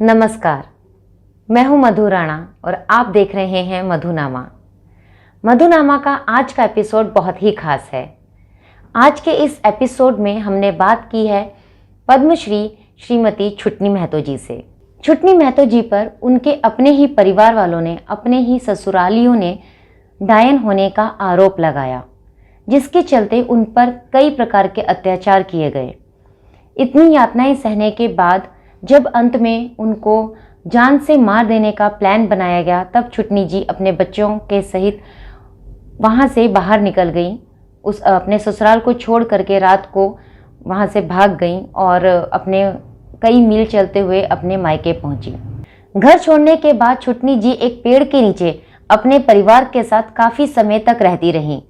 नमस्कार, मैं हूं मधु राणा और आप देख रहे हैं मधुनामा। मधुनामा का आज का एपिसोड बहुत ही खास है। आज के इस एपिसोड में हमने बात की है पद्मश्री श्रीमती छुटनी महतो जी से। छुटनी महतो जी पर उनके अपने ही परिवार वालों ने, अपने ही ससुरालियों ने डायन होने का आरोप लगाया, जिसके चलते उन पर कई प्रकार के अत्याचार किए गए। इतनी यातनाएं सहने के बाद जब अंत में उनको जान से मार देने का प्लान बनाया गया, तब छुटनी जी अपने बच्चों के सहित वहाँ से बाहर निकल गई। अपने ससुराल को छोड़ करके रात को वहाँ से भाग गई और अपने कई मील चलते हुए अपने मायके पहुँची। घर छोड़ने के बाद छुटनी जी एक पेड़ के नीचे अपने परिवार के साथ काफ़ी समय तक रहती रहीं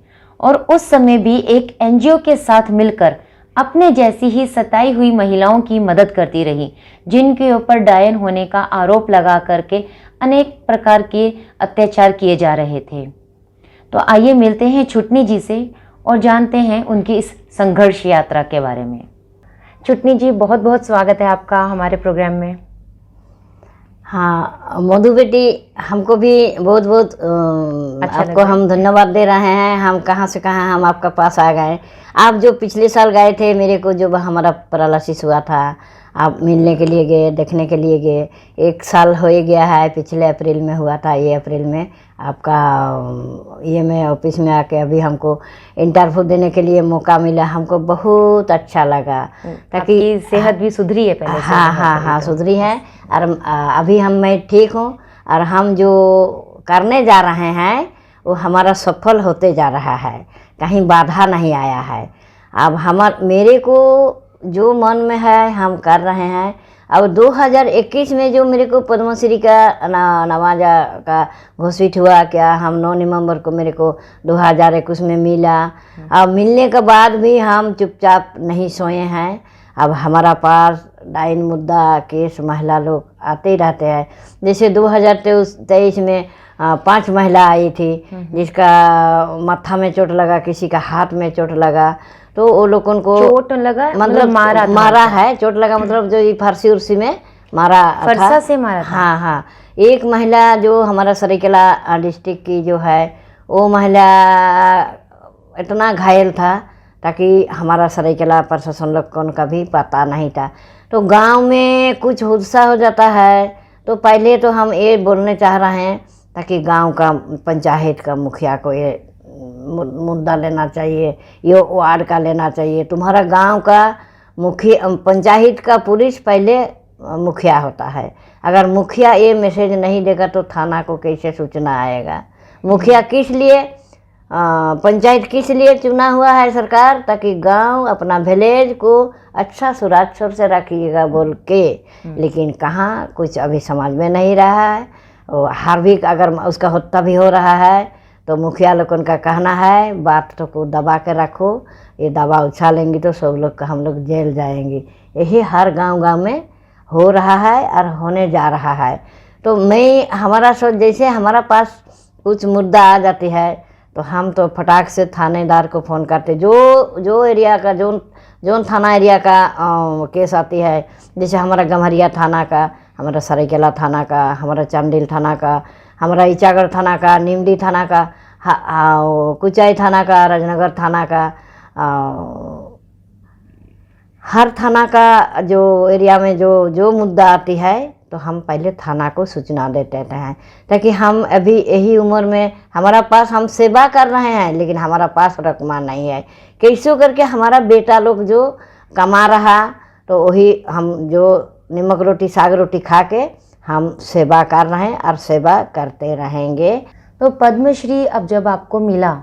और उस समय भी एक एनजीओ के साथ मिलकर अपने जैसी ही सताई हुई महिलाओं की मदद करती रही, जिनके ऊपर डायन होने का आरोप लगा करके अनेक प्रकार के अत्याचार किए जा रहे थे। तो आइए मिलते हैं छुटनी जी से और जानते हैं उनकी इस संघर्ष यात्रा के बारे में। छुटनी जी, बहुत बहुत स्वागत है आपका हमारे प्रोग्राम में। हाँ मधु बेटी, हमको भी बहुत बहुत आपको हम धन्यवाद दे रहे हैं। हम कहाँ से कहाँ हम आपका पास आ गए। आप जो पिछले साल गए थे मेरे को, जो हमारा पैरालिसिस हुआ था, आप मिलने के लिए गए, देखने के लिए गए। 1 साल हो गया है, पिछले अप्रैल में हुआ था। ये अप्रैल में आपका ये मैं ऑफिस में आके अभी हमको इंटरव्यू देने के लिए मौका मिला। हमको बहुत अच्छा लगा, ताकि सेहत भी सुधरी है पहले से। हाँ सुधरी है। और अभी मैं ठीक हूँ और हम जो करने जा रहे हैं वो हमारा सफल होते जा रहा है, कहीं बाधा नहीं आया है। अब मेरे को जो मन में है हम कर रहे हैं। अब 2021 में जो मेरे को पद्मश्री का नवाजा का घोषित हुआ, क्या हम 9 नवंबर को मेरे को 2021 में मिला। अब मिलने के बाद भी हम चुपचाप नहीं सोए हैं। अब हमारा पास डायन मुद्दा केस महिला लोग आते ही रहते हैं। जैसे 2023 में 5 महिला आई थी, जिसका माथा में चोट लगा, किसी का हाथ में चोट लगा। तो वो लोगों को चोट लगा मतलब मारा है। चोट लगा मतलब जो ये फारसी उर्सी में मारा फरसा से मारा था। हाँ। एक महिला जो हमारा सरायकेला डिस्ट्रिक्ट की जो है, वो महिला इतना घायल था ताकि हमारा सरायकेला प्रशासन लोग को उनका भी पता नहीं था। तो गांव में कुछ हादसा हो जाता है तो पहले तो हम ये बोलने चाह रहे हैं ताकि गांव का पंचायत का मुखिया को ये मुद्दा लेना चाहिए, ये वार्ड का लेना चाहिए। तुम्हारा गांव का मुखिया, पंचायत का पुलिस पहले मुखिया होता है। अगर मुखिया ये मैसेज नहीं देगा तो थाना को कैसे सूचना आएगा। मुखिया किस लिए, पंचायत किस लिए चुना हुआ है सरकार, ताकि गांव अपना विलेज को अच्छा सुरक्षित से रखिएगा बोल के। लेकिन कहाँ कुछ अभी समझ में नहीं रहा है। और हर भी अगर उसका हत्या भी हो रहा है तो मुखिया लोग उनका कहना है बात तो को दबा के रखो, ये दबा उछालेंगी तो सब लोग हम लोग जेल जाएंगे। यही हर गांव में हो रहा है और होने जा रहा है। तो मैं हमारा सोच, जैसे हमारा पास कुछ मुद्दा आ जाती है तो हम तो फटाक से थानेदार को फ़ोन करते। जो एरिया का जो थाना एरिया का केस आती है, जैसे हमारा गम्हरिया थाना का, हमारा सरायकेला थाना का, हमारा चांडिल थाना का, हमारा ईचागढ़ थाना का, निमडी थाना का, कुचाई थाना का, राजनगर थाना का, हर थाना का जो एरिया में जो मुद्दा आती है तो हम पहले थाना को सूचना देते हैं, ताकि हम अभी यही उम्र में हमारा पास हम सेवा कर रहे हैं, लेकिन हमारा पास रकमा नहीं है। कैसे करके हमारा बेटा लोग जो कमा रहा तो वही हम जो नमक रोटी साग रोटी खा के हम सेवा कर रहे हैं और सेवा करते रहेंगे। तो पद्मश्री अब जब आपको मिला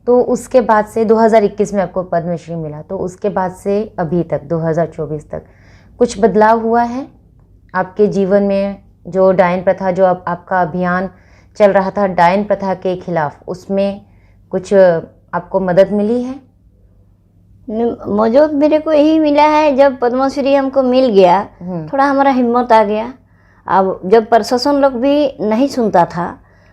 तो उसके बाद से 2021 में आपको पद्मश्री मिला, तो उसके बाद से अभी तक 2024 तक कुछ बदलाव हुआ है आपके जीवन में? जो डायन प्रथा, जो आपका अभियान चल रहा था डायन प्रथा के खिलाफ, उसमें कुछ आपको मदद मिली है? मौजूद मेरे को यही मिला है, जब पद्मश्री हमको मिल गया थोड़ा हमारा हिम्मत आ गया। अब जब प्रशासन लोग भी नहीं सुनता था,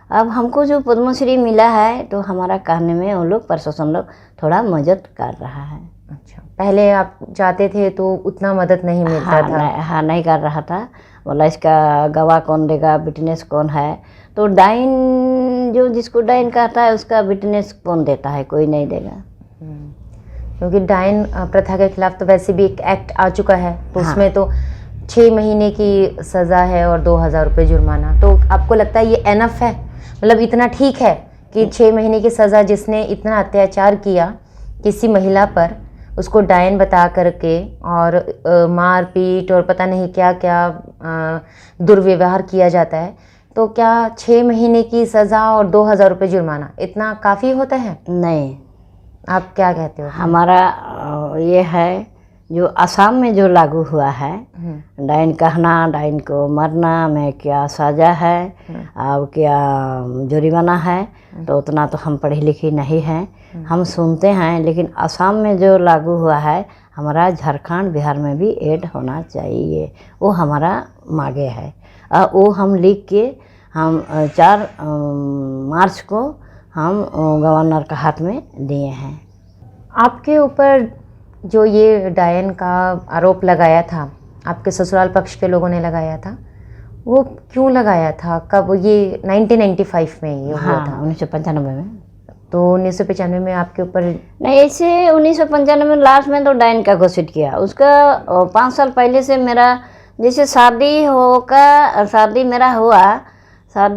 अब हमको जो पद्मश्री मिला है तो हमारा कहने में वो लोग प्रशासन लोग थोड़ा मदद कर रहा है। अच्छा, पहले आप जाते थे तो उतना मदद नहीं मिलता था? हाँ नहीं कर रहा था। बोला इसका गवाह कौन देगा, विटनेस कौन है। तो डाइन जो जिसको डाइन कहता है उसका विटनेस कौन देता है, कोई नहीं देगा। क्योंकि डाइन प्रथा के खिलाफ तो वैसे भी एक एक्ट आ चुका है, तो हाँ। उसमें तो 6 महीने की सज़ा है और 2000 रुपये जुर्माना। तो आपको लगता है ये एनफ है, मतलब इतना ठीक है कि 6 महीने की सज़ा, जिसने इतना अत्याचार किया किसी महिला पर, उसको डायन बता करके और मार पीट और पता नहीं क्या क्या दुर्व्यवहार किया जाता है, तो क्या 6 महीने की सज़ा और 2000 रुपये जुर्माना इतना काफ़ी होता है? नहीं, आप क्या कहते हो? हमारा ये है जो असम में जो लागू हुआ है, डाइन कहना, डाइन को मरना में क्या सज़ा है और क्या जुर्माना है, तो उतना तो हम पढ़ी लिखी नहीं हैं, हम सुनते हैं। लेकिन असम में जो लागू हुआ है, हमारा झारखंड बिहार में भी ऐड होना चाहिए, वो हमारा मांगे है। और वो हम लिख के हम 4 मार्च को हम गवर्नर का हाथ में दिए हैं। आपके ऊपर जो ये डायन का आरोप लगाया था, आपके ससुराल पक्ष के लोगों ने लगाया था, वो क्यों लगाया था? कब ये 1995 में ये हुआ था? 1995 में। तो 1995 में आपके ऊपर नहीं, ऐसे 1995 में लास्ट में तो डायन का घोषित किया। उसका 5 साल पहले से मेरा जैसे शादी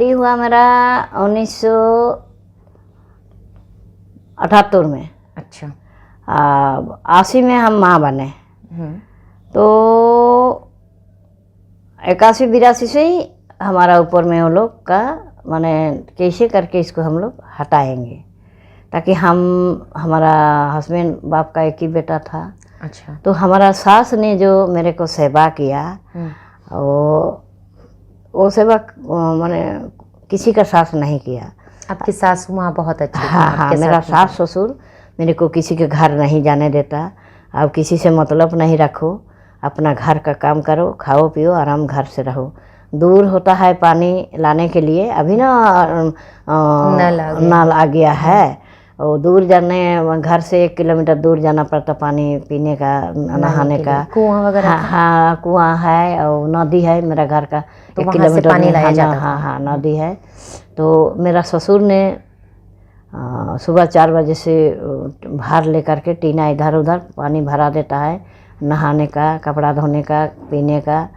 हुआ मेरा 1978 में। अच्छा। 80 में हम माँ बने, तो 81-82 से ही हमारा ऊपर में वो लोग का माने कैसे करके इसको हम लोग हटाएंगे, ताकि हमारा हस्बैंड बाप का एक ही बेटा था। अच्छा। तो हमारा सास ने जो मेरे को सेवा किया, वो सेवा माने किसी का सास नहीं किया। आपकी सासू माँ बहुत अच्छी थी? हाँ, मेरा सास ससुर मेरे को किसी के घर नहीं जाने देता। अब किसी से मतलब नहीं रखो, अपना घर का काम करो, खाओ पियो, आराम घर से रहो। दूर होता है पानी लाने के लिए, अभी ना नल आ गया है, और दूर जाने, घर से 1 किलोमीटर दूर जाना पड़ता पानी पीने का, नहाने का। कुआं वगैरह? हाँ, कुआं है और नदी है मेरा घर का, तो 1 किलोमीटर पानी लाया जाता था? हाँ, नदी है। तो मेरा ससुर ने सुबह 4 बजे से भार लेकर के टीना इधर उधर पानी भरा देता है, नहाने का, कपड़ा धोने का, पीने का।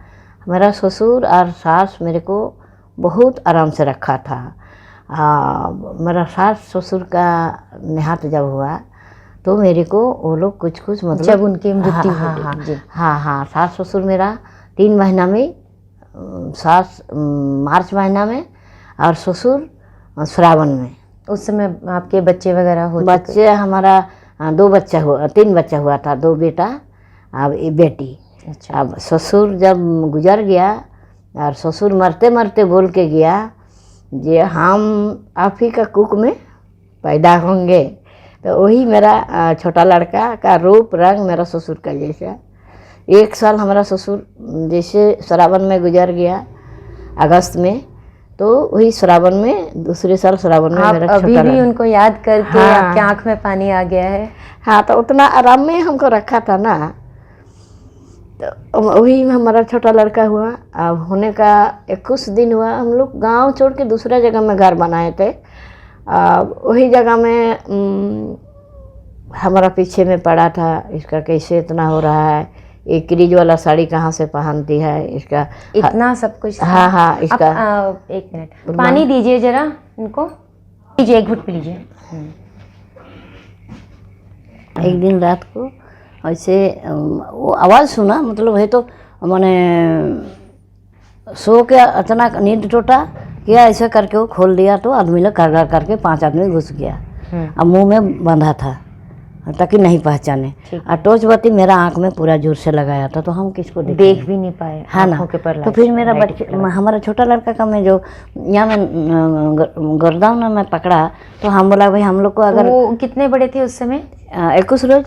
मेरा ससुर और सास मेरे को बहुत आराम से रखा था। मेरा सास ससुर का निहात जब हुआ तो मेरे को वो लोग कुछ मतलब जब उनकी मृत्यु हो गई। हाँ, सास ससुर मेरा 3 महीना में, सास मार्च महीना में और ससुर श्रावण में। उस समय आपके बच्चे वगैरह हो? बच्चे हमारा 3 बच्चा हुआ था, 2 बेटा अब एक बेटी। अच्छा। अब ससुर जब गुजर गया और ससुर मरते मरते बोल के गया जे हम आप ही का कुक में पैदा होंगे, तो वही मेरा छोटा लड़का का रूप रंग मेरा ससुर का जैसा। 1 साल हमारा ससुर जैसे श्रावण में गुजर गया अगस्त में, तो वही श्रावण में, दूसरे साल श्रावण में मेरा छोटा अभी भी उनको याद करके आपके आँख में पानी आ गया है? हाँ, तो उतना आराम में हमको रखा था ना, तो वही हमारा छोटा लड़का हुआ। अब होने का 21 दिन हुआ, हम लोग गांव छोड़ के दूसरा जगह में घर बनाए थे। वही जगह में हमारा पीछे में पड़ा था, इसका कैसे इतना हो रहा है, एक क्रीज वाला साड़ी कहाँ से पहनती है, इसका इतना सब कुछ। हाँ, इसका 1 मिनट पानी दीजिए जरा इनको, लीजिए, 1 घुट पी लीजिए। एक दिन रात को ऐसे वो आवाज़ सुना, मतलब है तो मैंने सो के अचानक नींद टूटा किया, ऐसे करके वो खोल दिया तो आदमी लोग कर करके 5 आदमी घुस गया। अब मुंह में बंधा था ताकि नहीं पहचाने, और टॉर्च बत्ती मेरा आँख में पूरा जोर से लगाया था, तो हम किसको देख भी नहीं पाए। हाँ ना। तो फिर मेरा बच्चे, हमारा छोटा लड़का का मैं जो यहाँ में गर्दन में पकड़ा, तो हम बोला भाई हम लोग को अगर। वो कितने बड़े थे उस समय? 21 रोज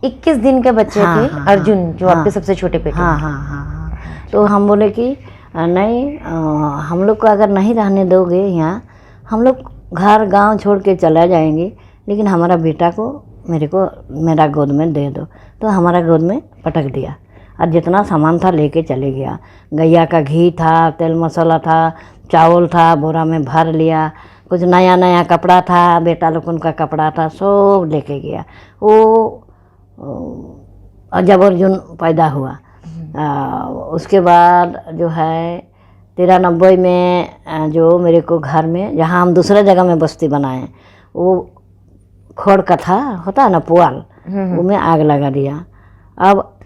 21 दिन के बच्चे थे। अर्जुन जो आपके सबसे छोटे बेटे। हाँ। तो हम बोले कि नहीं, हम लोग को अगर नहीं रहने दोगे यहाँ, हम लोग घर गांव छोड़ के चला जाएंगे, लेकिन हमारा बेटा को मेरा गोद में दे दो। तो हमारा गोद में पटक दिया और जितना सामान था लेके चले गया। गैया का घी था, तेल मसाला था, चावल था, बोरा में भर लिया। कुछ नया नया कपड़ा था, बेटा लोग उनका कपड़ा था, सब लेके गया। वो जब अर्जुन पैदा हुआ उसके बाद जो है 93 में जो मेरे को घर में, जहाँ हम दूसरा जगह में बस्ती बनाए, वो खोड़ का था, होता है ना पुआल, वो में आग लगा दिया। अब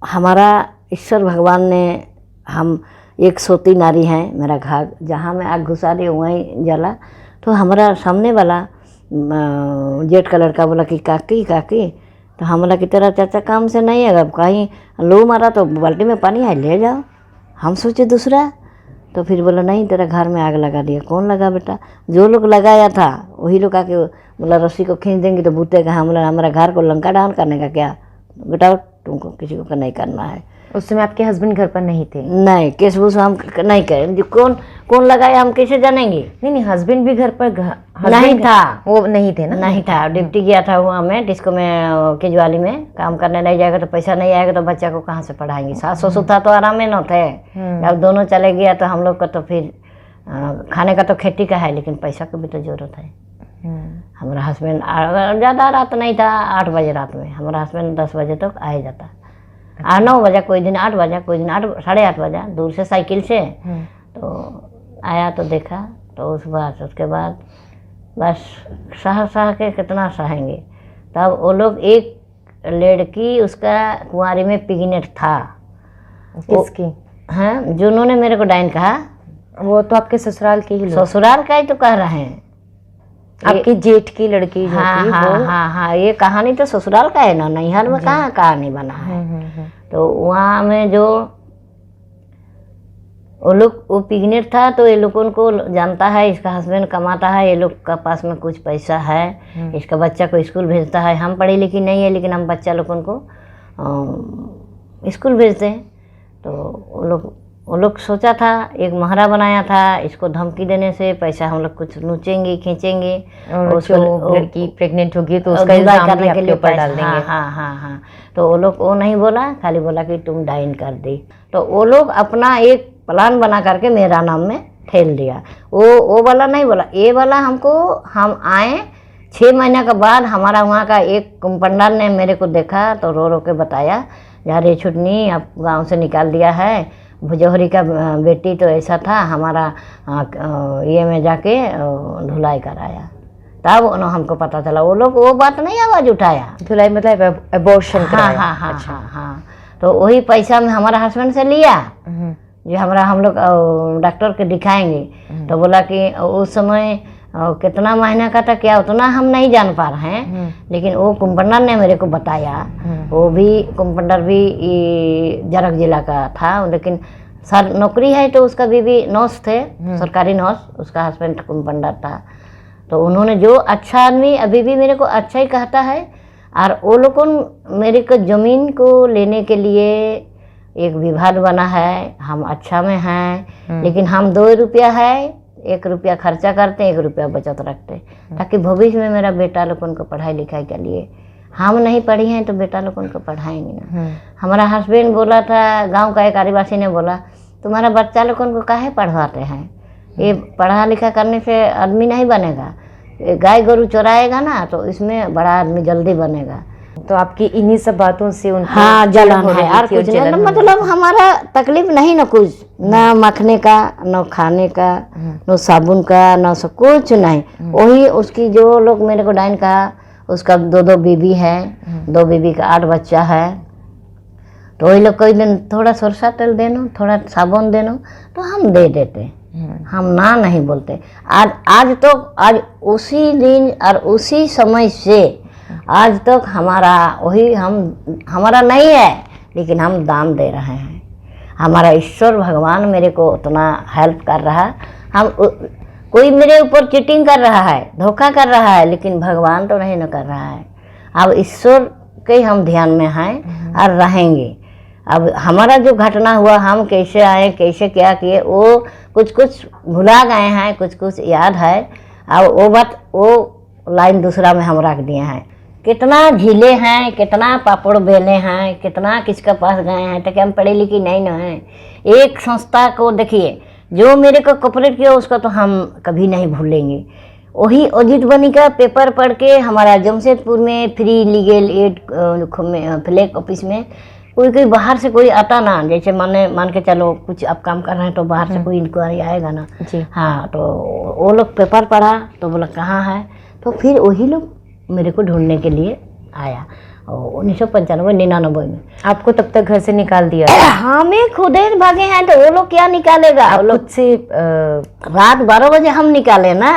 हमारा ईश्वर भगवान ने, हम एक सोती नारी हैं, मेरा घर जहाँ मैं आग घुसा दी वहीं जला। तो हमारा सामने वाला जेट कलर का बोला कि काकी काकी, तो हम बोला कि तेरा चाचा काम से नहीं है, अब कहीं लू मारा तो बाल्टी में पानी है ले जाओ। हम सोचे दूसरा, तो फिर बोला नहीं तेरा घर में आग लगा दिया। कौन लगा बेटा? जो लोग लगाया था वही लोग आके बोला रस्सी को खींच देंगे तो बूतेगा। हम बोला हमारा घर को लंका डाउन करने का क्या बेटा, तुमको किसी को नहीं करना है। उस समय आपके हस्बैंड घर पर नहीं थे? नहीं, केस वूस हम नहीं करें, कौन कौन लगाया हम कैसे जानेंगे? नहीं, हस्बैंड भी घर पर नहीं था, वो नहीं थे ना? नहीं था, ड्यूटी गया था वहाँ में डिस्को में, केजवाली में काम करने नहीं जाएगा तो पैसा नहीं आएगा तो बच्चा को कहाँ से पढ़ाएंगे। सास ससुर था तो आराम में न थे। जब दोनों चले गया तो हम लोग का तो फिर खाने का तो खेती का है, लेकिन पैसा की भी तो जरूरत है। हमारा हस्बैंड ज़्यादा रात नहीं था, 8 बजे रात में हमारा हस्बैंड 10 बजे तक आ ही जाता। 9 बजे, कोई दिन 8 बजे, कोई दिन 8 साढ़े 8 बजे, दूर से साइकिल से। तो आया तो देखा, तो उसके बाद बस सह के कितना सहेंगे। तब वो लोग, एक लड़की उसका कुंवारी में पिगनेट था। किसकी? हैं जिन्होंने मेरे को डाइन कहा, वो तो आपके ससुराल के ही लोग? ससुराल का ही तो कह रहे हैं, आपकी जेठ की लड़की जो थी वो? हाँ, ये कहानी तो ससुराल का है ना, नैहर में कहाँ कहानी बना है। तो वहाँ में जो वो लोग, वो पिगनेट था, तो ये लोगों को जानता है इसका हस्बैंड कमाता है, ये लोग का पास में कुछ पैसा है, इसका बच्चा को स्कूल भेजता है। हम पढ़े लिखी नहीं है, लेकिन हम बच्चा लोगों को स्कूल भेजते हैं। तो वो लोग सोचा था, एक महरा बनाया था, इसको धमकी देने से पैसा हम लोग कुछ नोचेंगे खींचेंगे, और उसको लड़की प्रेग्नेंट होगी तो उसका इल्जाम भी आपके ऊपर डाल देंगे। हाँ। तो वो लोग वो नहीं बोला, खाली बोला कि तुम डाइन कर दी। तो वो लोग अपना एक प्लान बना करके मेरा नाम में ठेल दिया। वो वाला नहीं बोला, ये वाला हमको, हम आए 6 महीने के बाद हमारा वहाँ का एक कंपाउंडर ने मेरे को देखा तो रो के बताया, यार ये छुटनी आप गांव से निकाल दिया है, भुजौहरी का बेटी तो ऐसा था, हमारा ये में जाके धुलाई कराया। तब हमको पता चला, वो लोग वो बात नहीं आवाज़ उठाया। धुलाई मतलब अबॉर्शन कराया? हाँ। अच्छा। हाँ। तो वही पैसा में हमारा हस्बैंड से लिया, जो हम लोग डॉक्टर के दिखाएंगे। तो बोला कि उस समय कितना महीना का था क्या, उतना हम नहीं जान पा रहे हैं, लेकिन वो कंपाउंडर ने मेरे को बताया। वो भी कंपाउंडर भी जरग जिला का था, लेकिन सर नौकरी है तो उसका बीवी नर्स थे, सरकारी नर्स, उसका हस्बैंड कंपाउंडर था। तो उन्होंने जो अच्छा आदमी अभी भी मेरे को अच्छा ही कहता है। और वो लोग मेरे को ज़मीन को लेने के लिए एक विवाद बना है, हम अच्छा में हैं, लेकिन हम 2 रुपया है, 1 रुपया खर्चा करते हैं, 1 रुपया बचत रखते, ताकि भविष्य में मेरा बेटा लोग उनको पढ़ाई लिखाई के लिए, हम नहीं पढ़ी हैं तो बेटा लोग उनको पढ़ाएंगे ना। हमारा हस्बैंड बोला था, गांव का एक आदिवासी ने बोला, तुम्हारा बच्चा लोग उनको काहे पढ़वाते हैं, ये पढ़ा लिखा करने से आदमी नहीं बनेगा, गाय गोरू चोराएगा ना तो इसमें बड़ा आदमी जल्दी बनेगा। तो आपकी इन्हीं सब बातों से उनको हाँ जलन है, और कुछ नहीं, मतलब हमारा तकलीफ नहीं ना कुछ, ना मखने का, ना खाने का, ना साबुन का, ना सब कुछ नहीं। वही उसकी जो लोग मेरे को डाइन कहा, उसका 2 बीबी है, 2 बीबी का 8 बच्चा है। तो वही लोग कोई दिन थोड़ा सरसा तेल देनो, थोड़ा साबुन देनो, तो हम दे देते, हम ना नहीं बोलते। आज उसी दिन और उसी समय से आज तक हमारा वही, हमारा नहीं है, लेकिन हम दान दे रहे हैं। हमारा ईश्वर भगवान मेरे को उतना हेल्प कर रहा है। हम कोई मेरे ऊपर चीटिंग कर रहा है, धोखा कर रहा है, लेकिन भगवान तो नहीं न कर रहा है। अब ईश्वर के हम ध्यान में हैं और रहेंगे। अब हमारा जो घटना हुआ, हम कैसे आए, कैसे क्या किए, वो कुछ भुला गए हैं, कुछ याद है। अब वो बात, वो लाइन दूसरा में हम रख दिए हैं कितना झीले हैं, कितना पापड़ बेले हैं, कितना किसके पास गए हैं, तो क्या हम पढ़े लिखे नहीं ना हैं। एक संस्था को देखिए, जो मेरे को कोऑपरेट किया उसका तो हम कभी नहीं भूलेंगे। वही अजीत बनी का पेपर पढ़ के हमारा जमशेदपुर में free legal aid flag office में कोई बाहर से कोई आता ना, जैसे मान के चलो कुछ आप काम कर रहे हैं तो बाहर से कोई इंक्वायरी आएगा ना जी। हाँ, तो वो लोग पेपर पढ़ा तो बोला कहाँ है, तो फिर वही लोग मेरे को ढूंढने के लिए आया 1995-99 में। आपको तब तक घर से निकाल दिया? हमें खुद ही भागे हैं, तो वो लोग क्या निकालेगा। वो लोग खुद से रात 12 बजे हम निकाले ना,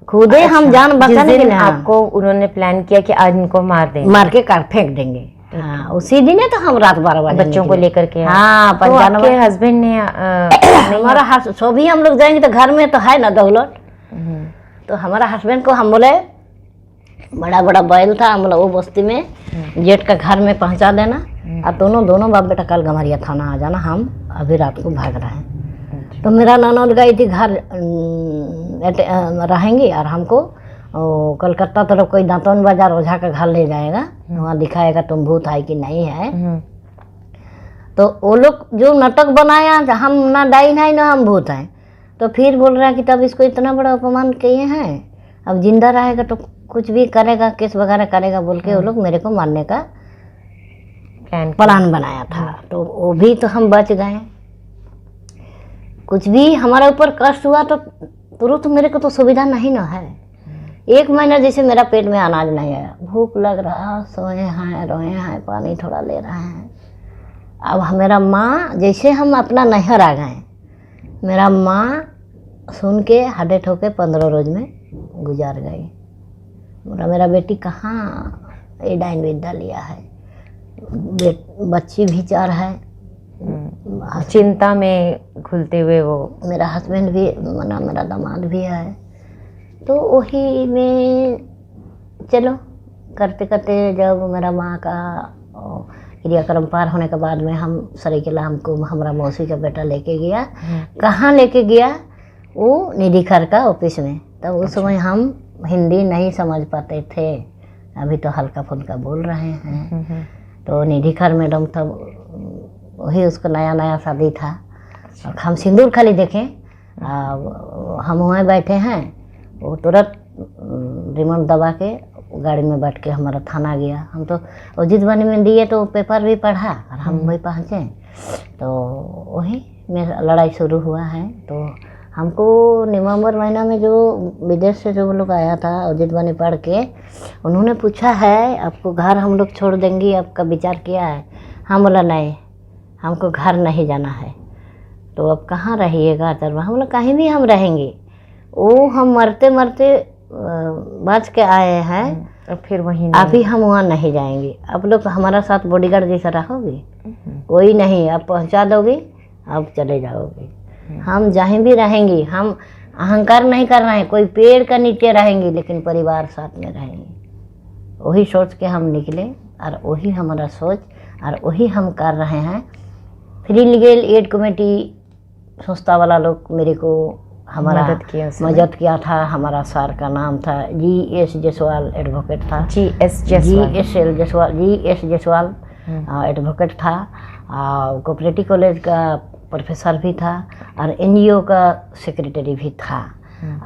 खुद ही हम जान बचाने के लिए। आपको उन्होंने प्लान किया कि आज इनको मार देंगे, मार के कार फेंक देंगे। हाँ, उसी दिन है तो हम रात 12 बजे बच्चों को लेकर के। हाँ, तो आपके हस्बैंड ने हमारा सो भी हम लोग जाएंगे तो घर में तो है ना दौलत, तो हमारा हस्बैंड को हम बोले बड़ा बड़ा बैल था, हम बोला वो बस्ती में जेठ का घर में पहुंचा देना और दोनों बाप बेटा कल गमरिया थाना आ जाना, हम अभी रात को भाग रहे हैं। तो मेरा ननद गई थी घर रहेंगी और हमको कलकत्ता तरफ कोई दांतन बाजार ओझा का घर ले जाएगा, वहाँ दिखाएगा तुम भूत है कि नहीं है। तो वो लोग जो नाटक बनाया हम ना डाइन है ना हम भूत हैं, तो फिर बोल रहा है कि तब इसको इतना बड़ा अपमान किए हैं, अब जिंदा रहेगा तो कुछ भी करेगा, केस वगैरह करेगा बोल के वो लोग मेरे को मारने का प्लान बनाया था। तो वो भी तो हम बच गए। कुछ भी हमारे ऊपर कष्ट हुआ तो तुरंत मेरे को तो सुविधा नहीं ना है। 1 महीना जैसे मेरा पेट में अनाज नहीं आया, भूख लग रहा, सोए हैं रोए हैं, पानी थोड़ा ले रहे हैं। अब मेरा माँ जैसे हम अपना नैहर आ गए, मेरा माँ सुन के हड्डे ठोके 15 रोज में गुजार गई। बोला मेरा बेटी कहाँ ये डाइन विद्या लिया है, बच्ची भी 4 है। चिंता में घुलते हुए वो मेरा हस्बैंड भी मना, मेरा दामाद भी है। तो वही में चलो करते करते जब मेरा माँ का क्रियाक्रम पार होने के बाद में हम सरीकेला हमको हमारा मौसी का बेटा लेके गया। कहाँ लेके गया? वो निधि खर का ऑफिस में। तब उस समय हम हिंदी नहीं समझ पाते थे, अभी तो हल्का फुल्का बोल रहे हैं। तो निधि खर मैडम तब वही उसको नया नया शादी था, और हम सिंदूर खाली देखें, हम वहाँ बैठे हैं, वो तुरंत रिमोट दबा के गाड़ी में बैठ के हमारा थाना गया। हम तो अजीत वाणी में दिए तो पेपर भी पढ़ा और हम वही पहुँचे, तो वही में लड़ाई शुरू हुआ है। तो हमको नवंबर महीना में जो विदेश से जो लोग आया था अजीत वाणी पढ़ के, उन्होंने पूछा है आपको घर हम लोग छोड़ देंगे, आपका विचार किया है? हम बोला नहीं, हमको घर नहीं जाना है। तो अब कहाँ रहिएगा? चलवा हम लोग कहीं भी हम रहेंगे। वो हम मरते मरते बच के आए हैं, और फिर वहीं अभी हम वहाँ नहीं जाएंगे। आप लोग हमारा साथ बॉडीगार्ड जैसा रहोगे, कोई नहीं, आप पहुँचा दोगे, आप चले जाओगे। हम जहीं भी रहेंगे, हम अहंकार नहीं कर रहे हैं, कोई पेड़ का नीचे रहेंगे लेकिन परिवार साथ में रहेंगे। वही सोच के हम निकले और वही हमारा सोच और वही हम कर रहे हैं। फ्री लीगल एड कमेटी संस्था वाला लोग मेरे को हमारा मदद किया था। हमारा सर का नाम था GS जयसवाल एडवोकेट था। GS जयसवाल एडवोकेट था, कोऑपरेटिव कॉलेज का प्रोफेसर भी था और NGO का सेक्रेटरी भी था।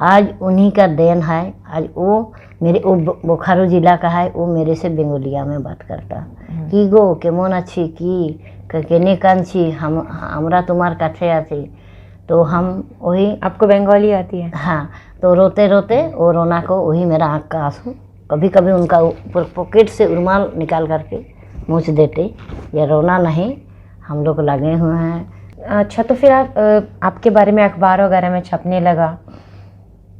आज उन्हीं का देन है। आज वो मेरे वो बोकारो जिला का है, वो मेरे से बेंगोलिया में बात करता कि गो केमन अच्छी की केने कान छी हमरा तुम्हार काछे आछी। तो हम वही, आपको बंगाली आती है? हाँ, तो रोते रोते वो रोना को वही मेरा आँख का आंसू, कभी कभी उनका पॉकेट से रुमाल निकाल करके मूछ देते, या रोना नहीं, हम लोग लगे हुए हैं। अच्छा, तो फिर आपके बारे में अखबार वगैरह में छपने लगा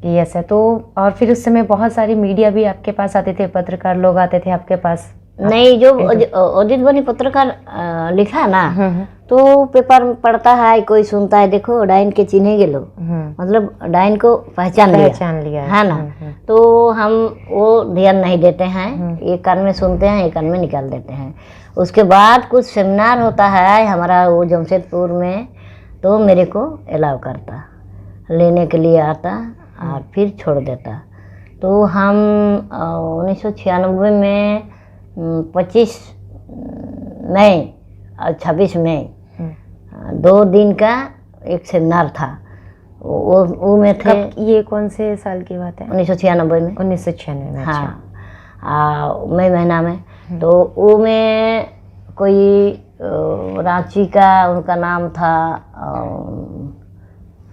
कि ऐसा, तो और फिर उस समय बहुत सारी मीडिया भी आपके पास आते थे, पत्रकार लोग आते थे आपके पास? नहीं, जो अजीत वाणी पत्रकार लिखा ना, तो पेपर पढ़ता है, कोई सुनता है, देखो डाइन के चिन्हेंगे लोग, मतलब डाइन को पहचान लिया है ना। तो हम वो ध्यान नहीं देते हैं, एक कान में सुनते हैं, एक कान में निकाल देते हैं। उसके बाद कुछ सेमिनार होता है हमारा वो जमशेदपुर में, तो मेरे को अलाउ करता, लेने के लिए आता और फिर छोड़ देता। तो हम 1996 में 25 मई और 26 मई 2 दिन का एक सेमिनार था। वो में थे। ये कौन से साल की बात है? 1996 में। 1996 में। हाँ, मई महीना में। तो वो में कोई रांची का उनका नाम था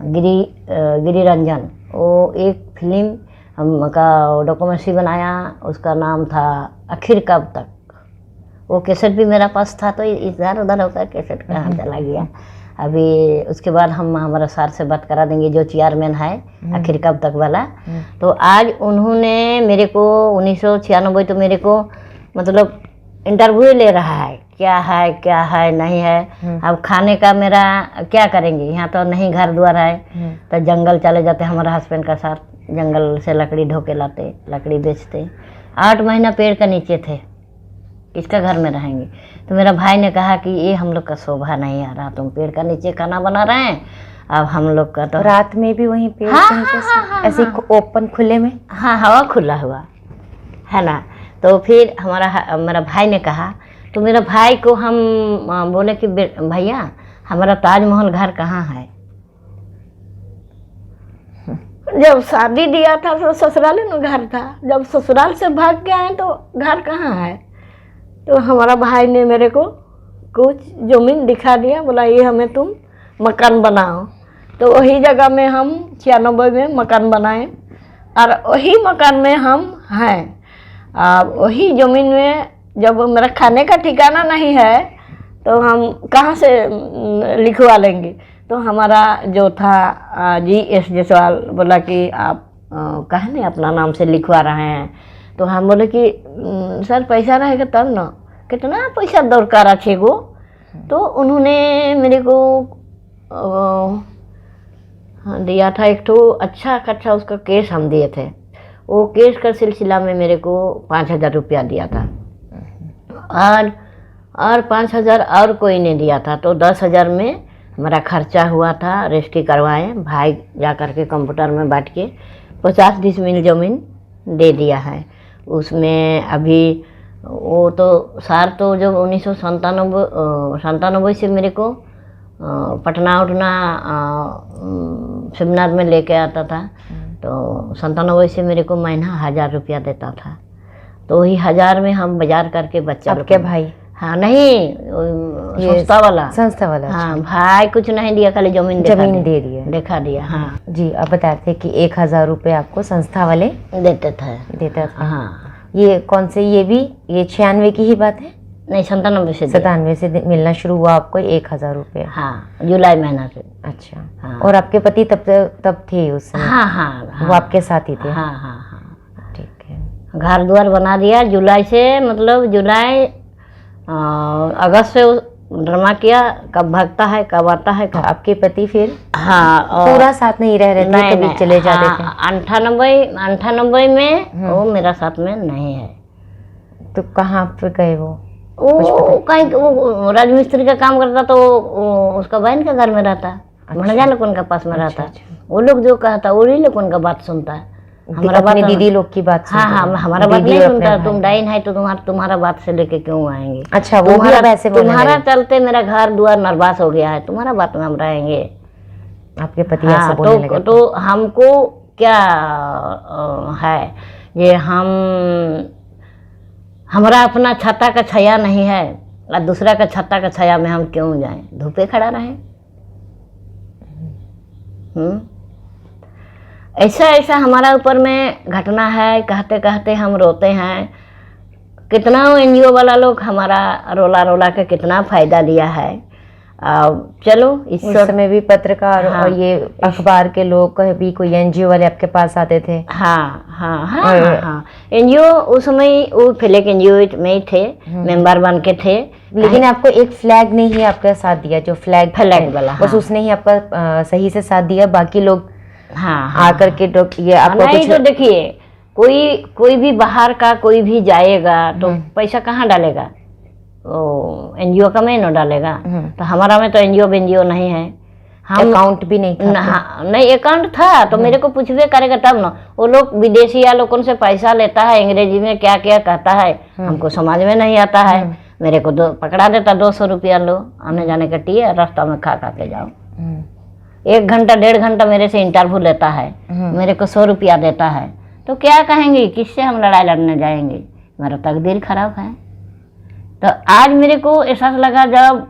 गिरिरंजन। वो एक फिल्म हम का डॉक्यूमेंट्री बनाया, उसका नाम था आखिर कब तक। वो कैसेट भी मेरा पास था, तो इधर उधर होकर कैसेट कहाँ चला गया। अभी उसके बाद हम हमारा सर से बात करा देंगे, जो चेयरमैन है आखिर कब तक वाला। तो आज उन्होंने मेरे को 1996 तो मेरे को मतलब इंटरव्यू ले रहा है, क्या है नहीं है। अब खाने का मेरा क्या करेंगे, यहाँ तो नहीं घर द्वार है। तो जंगल चले जाते हमारा हस्बैंड का साथ, जंगल से लकड़ी ढो के लाते, लकड़ी बेचते। 8 महीना पेड़ के नीचे थे, किसका घर में रहेंगे। तो मेरा भाई ने कहा कि ये हम लोग का शोभा नहीं आ रहा, तुम पेड़ का नीचे खाना बना रहे हैं। अब हम लोग का तो रात में भी वहीं पेड़ के नीचे ऐसे ओपन खुले में। हाँ, हवा खुला हुआ है ना। तो फिर मेरा भाई ने कहा, तो मेरा भाई को हम बोले कि भैया हमारा ताजमहल घर कहाँ है। जब शादी दिया था तो ससुराल में घर था, जब ससुराल से भाग के आए तो घर कहाँ है। तो हमारा भाई ने मेरे को कुछ ज़मीन दिखा दिया, बोला ये हमें तुम मकान बनाओ। तो वही जगह में हम 96 में मकान बनाए और वही मकान में हम हैं। वही ज़मीन में जब मेरा खाने का ठिकाना नहीं है तो हम कहाँ से लिखवा लेंगे। तो हमारा जो था GS जयसवाल बोला कि आप कहे नहीं अपना नाम से लिखवा रहे हैं। तो हम बोले कि सर पैसा रहेगा तब ना, कितना पैसा दरकार अच्छे को। तो उन्होंने मेरे को दिया था एक तो अच्छा उसका केस हम दिए थे। वो केस का सिलसिला में मेरे को 5,000 रुपया दिया था और 5,000 और कोई नहीं दिया था। तो 10,000 में हमारा खर्चा हुआ था, रजिस्ट्री करवाए। भाई जा कर के कंप्यूटर में बैठ के 50 डिसमिल ज़मीन दे दिया है। उसमें अभी वो तो सार तो जब 1997 से मेरे को पटना उठना सेमिनार में लेके आता था। तो 97 से मेरे को महीना 1,000 रुपया देता था। तो वही 1,000 में हम बाजार करके बच्चा आपके भाई? हाँ, नहीं संस्था वाला। हाँ, भाई कुछ नहीं दिया, खाली जमीन दे दिया, दिखा दिया। हाँ जी, आप बता थे कि 1,000 रुपये आपको संस्था वाले देते थे। हाँ, ये कौन से, ये 96 की ही बात है? नहीं, 97 से मिलना शुरू हुआ आपको 1,000 रुपये। हाँ, जुलाई महीना से। अच्छा। हाँ। और आपके पति तब थे उस समय? हाँ, वो आपके साथ ही थे? हाँ। ठीक है। घर द्वार बना दिया जुलाई से, मतलब जुलाई अगस्त से ड्रामा किया, कब भागता है कब आता है। आपके पति फिर पूरा साथ नहीं रह रहे थे, कभी चले जाते थे? 98 में वो मेरा साथ में नहीं है। तो कहाँ पे गए वो कहीं वो राजमिस्त्री का काम करता, तो उसका बहन के घर में रहता, भणजा लोग उनका पास में रहता। वो लोग जो कहता वही लोग उनका बात सुनता है, हमारा बात दीदी लोग की बात। हाँ, हमारा बात नहीं सुनता। तुम डाइन है तो तुम्हारा बात से लेके क्यों आएंगे। अच्छा, वो भी अब ऐसे बोलने तुम्हारा चलते मेरा घर द्वार नर्वास हो गया है, तुम्हारा बात में हम रहेंगे। आपके पति ऐसे बोलने लगे? तो हमको क्या है ये, हमारा अपना छत्ता का छाया नहीं है और दूसरा का छत्ता का छाया में हम क्यों जाएं, धूपे खड़ा रहें। ऐसा हमारा ऊपर में घटना है, कहते कहते हम रोते हैं। कितना NGO वाला लोग हमारा रोला के कितना फायदा दिया है। चलो इस समय भी पत्रकार और ये अखबार के लोग, कभी कोई NGO वाले आपके पास आते थे? हाँ। NGO उस समय वो फ्लैग NGO में ही थे, मेंबर बन के थे। लेकिन आपको एक फ्लैग ने ही आपका साथ दिया, जो फ्लैग वाला, बस उसने ही आपका सही से साथ दिया। बाकी लोग आकर के ये आपको नहीं। तो देखिए, कोई भी बाहर का कोई भी जाएगा तो पैसा कहाँ डालेगा, NGO का में न डालेगा। तो हमारा में तो NGO नहीं है। अकाउंट भी नहीं था? हाँ, नहीं अकाउंट था तो मेरे को पूछवे करेगा तब ना। वो लोग विदेशी या लोगों से पैसा लेता है, अंग्रेजी में क्या क्या कहता है हमको समझ में नहीं आता है। मेरे को पकड़ा देता 200 रुपया लो, आने जाने का टी है, रास्ता में खा के जाओ। 1 घंटा 1.5 घंटा मेरे से इंटरव्यू लेता है, मेरे को 100 रुपया देता है। तो क्या कहेंगे, किससे हम लड़ाई लड़ने जाएंगे? मेरा तकदीर खराब है। तो आज मेरे को एहसास लगा जब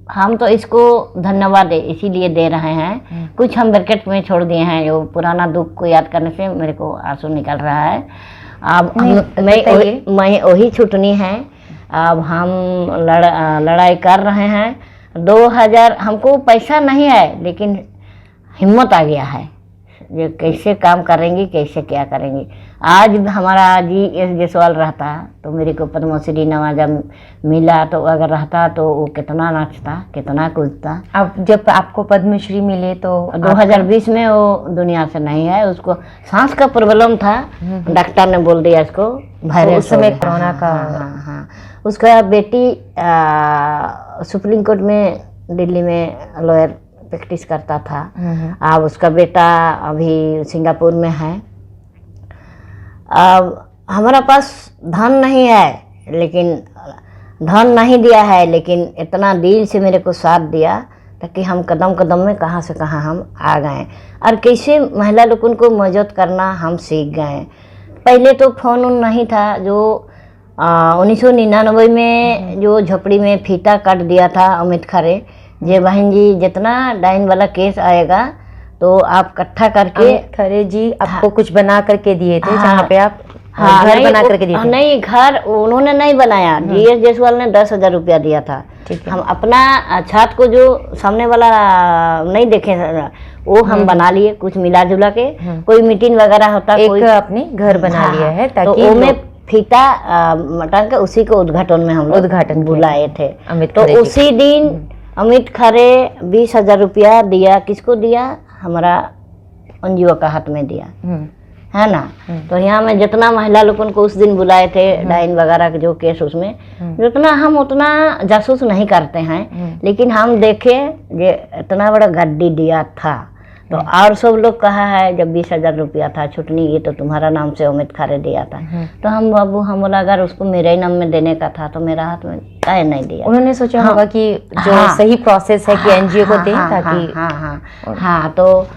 हम तो इसको धन्यवाद इसीलिए दे रहे हैं, कुछ हम ब्रैकेट में छोड़ दिए हैं। जो पुराना दुख को याद करने से मेरे को आंसू निकल रहा है। अब मैं वही छुटनी है। अब हम लड़ाई कर रहे हैं। 2000 हमको पैसा नहीं है लेकिन हिम्मत आ गया है, ये कैसे काम करेंगे, कैसे क्या करेंगे। आज हमारा GS जायसवाल रहता तो मेरे को पद्मश्री नवाजा मिला, तो अगर रहता तो वो कितना नाचता, कितना कूदता। अब जब आपको पद्मश्री मिले तो 2020 में वो दुनिया से नहीं है, उसको सांस का प्रॉब्लम था, डॉक्टर ने बोल दिया इसको वायरस। उस समय कोरोना का। हाँ। उसका बेटी सुप्रीम कोर्ट में दिल्ली में लॉयर प्रैक्टिस करता था। अब उसका बेटा अभी सिंगापुर में है। अब हमारा पास धन नहीं है, लेकिन धन नहीं दिया है, लेकिन इतना दिल से मेरे को साथ दिया ताकि हम कदम कदम में कहाँ से कहाँ हम आ गए और कैसे महिला लोगों को मदद करना हम सीख गए। पहले तो फ़ोन नहीं था। जो 1999 में जो झोपड़ी में फीता काट दिया था अमित खरे, जे बहन जी जितना डाइन वाला केस आएगा तो आप इकट्ठा करके। खरे जी आपको कुछ बना करके दिए थे? जहाँ पे आप घर बना करके दिए थे? नहीं, घर उन्होंने नहीं बनाया। GS जायसवाल ने 10,000 रुपया दिया था। हम अपना छत को जो सामने वाला नहीं देखे वो हम बना लिए, कुछ मिला जुला के। कोई मीटिंग वगैरह होता, एक अपने घर बना लिया है ताकि तो वो फीता मटा के उसी को उद्घाटन में हम उद्घाटन बुलाए थे। अमित तो खरे उसी दिन अमित खरे 20,000 रुपया दिया। किसको दिया? हमारा NGO का हाथ में दिया, है ना। तो यहाँ में जितना महिला लोगों को उस दिन बुलाए थे डाइन वगैरह के जो केस, उसमें जितना हम उतना जासूस नहीं करते हैं, लेकिन हम देखे ये इतना बड़ा गड्डी दिया था। तो और सब लोग कहा है जब 20,000 रुपया था छुटनी, ये तो तुम्हारा नाम से अमित खरे दिया था। तो हम बाबू हम बोला अगर उसको मेरे ही नाम में देने का था तो मेरा हाथ में काहे नहीं दिया। उन्होंने सोचा होगा कि जो सही प्रोसेस है कि NGO को दें ताकि। हाँ तो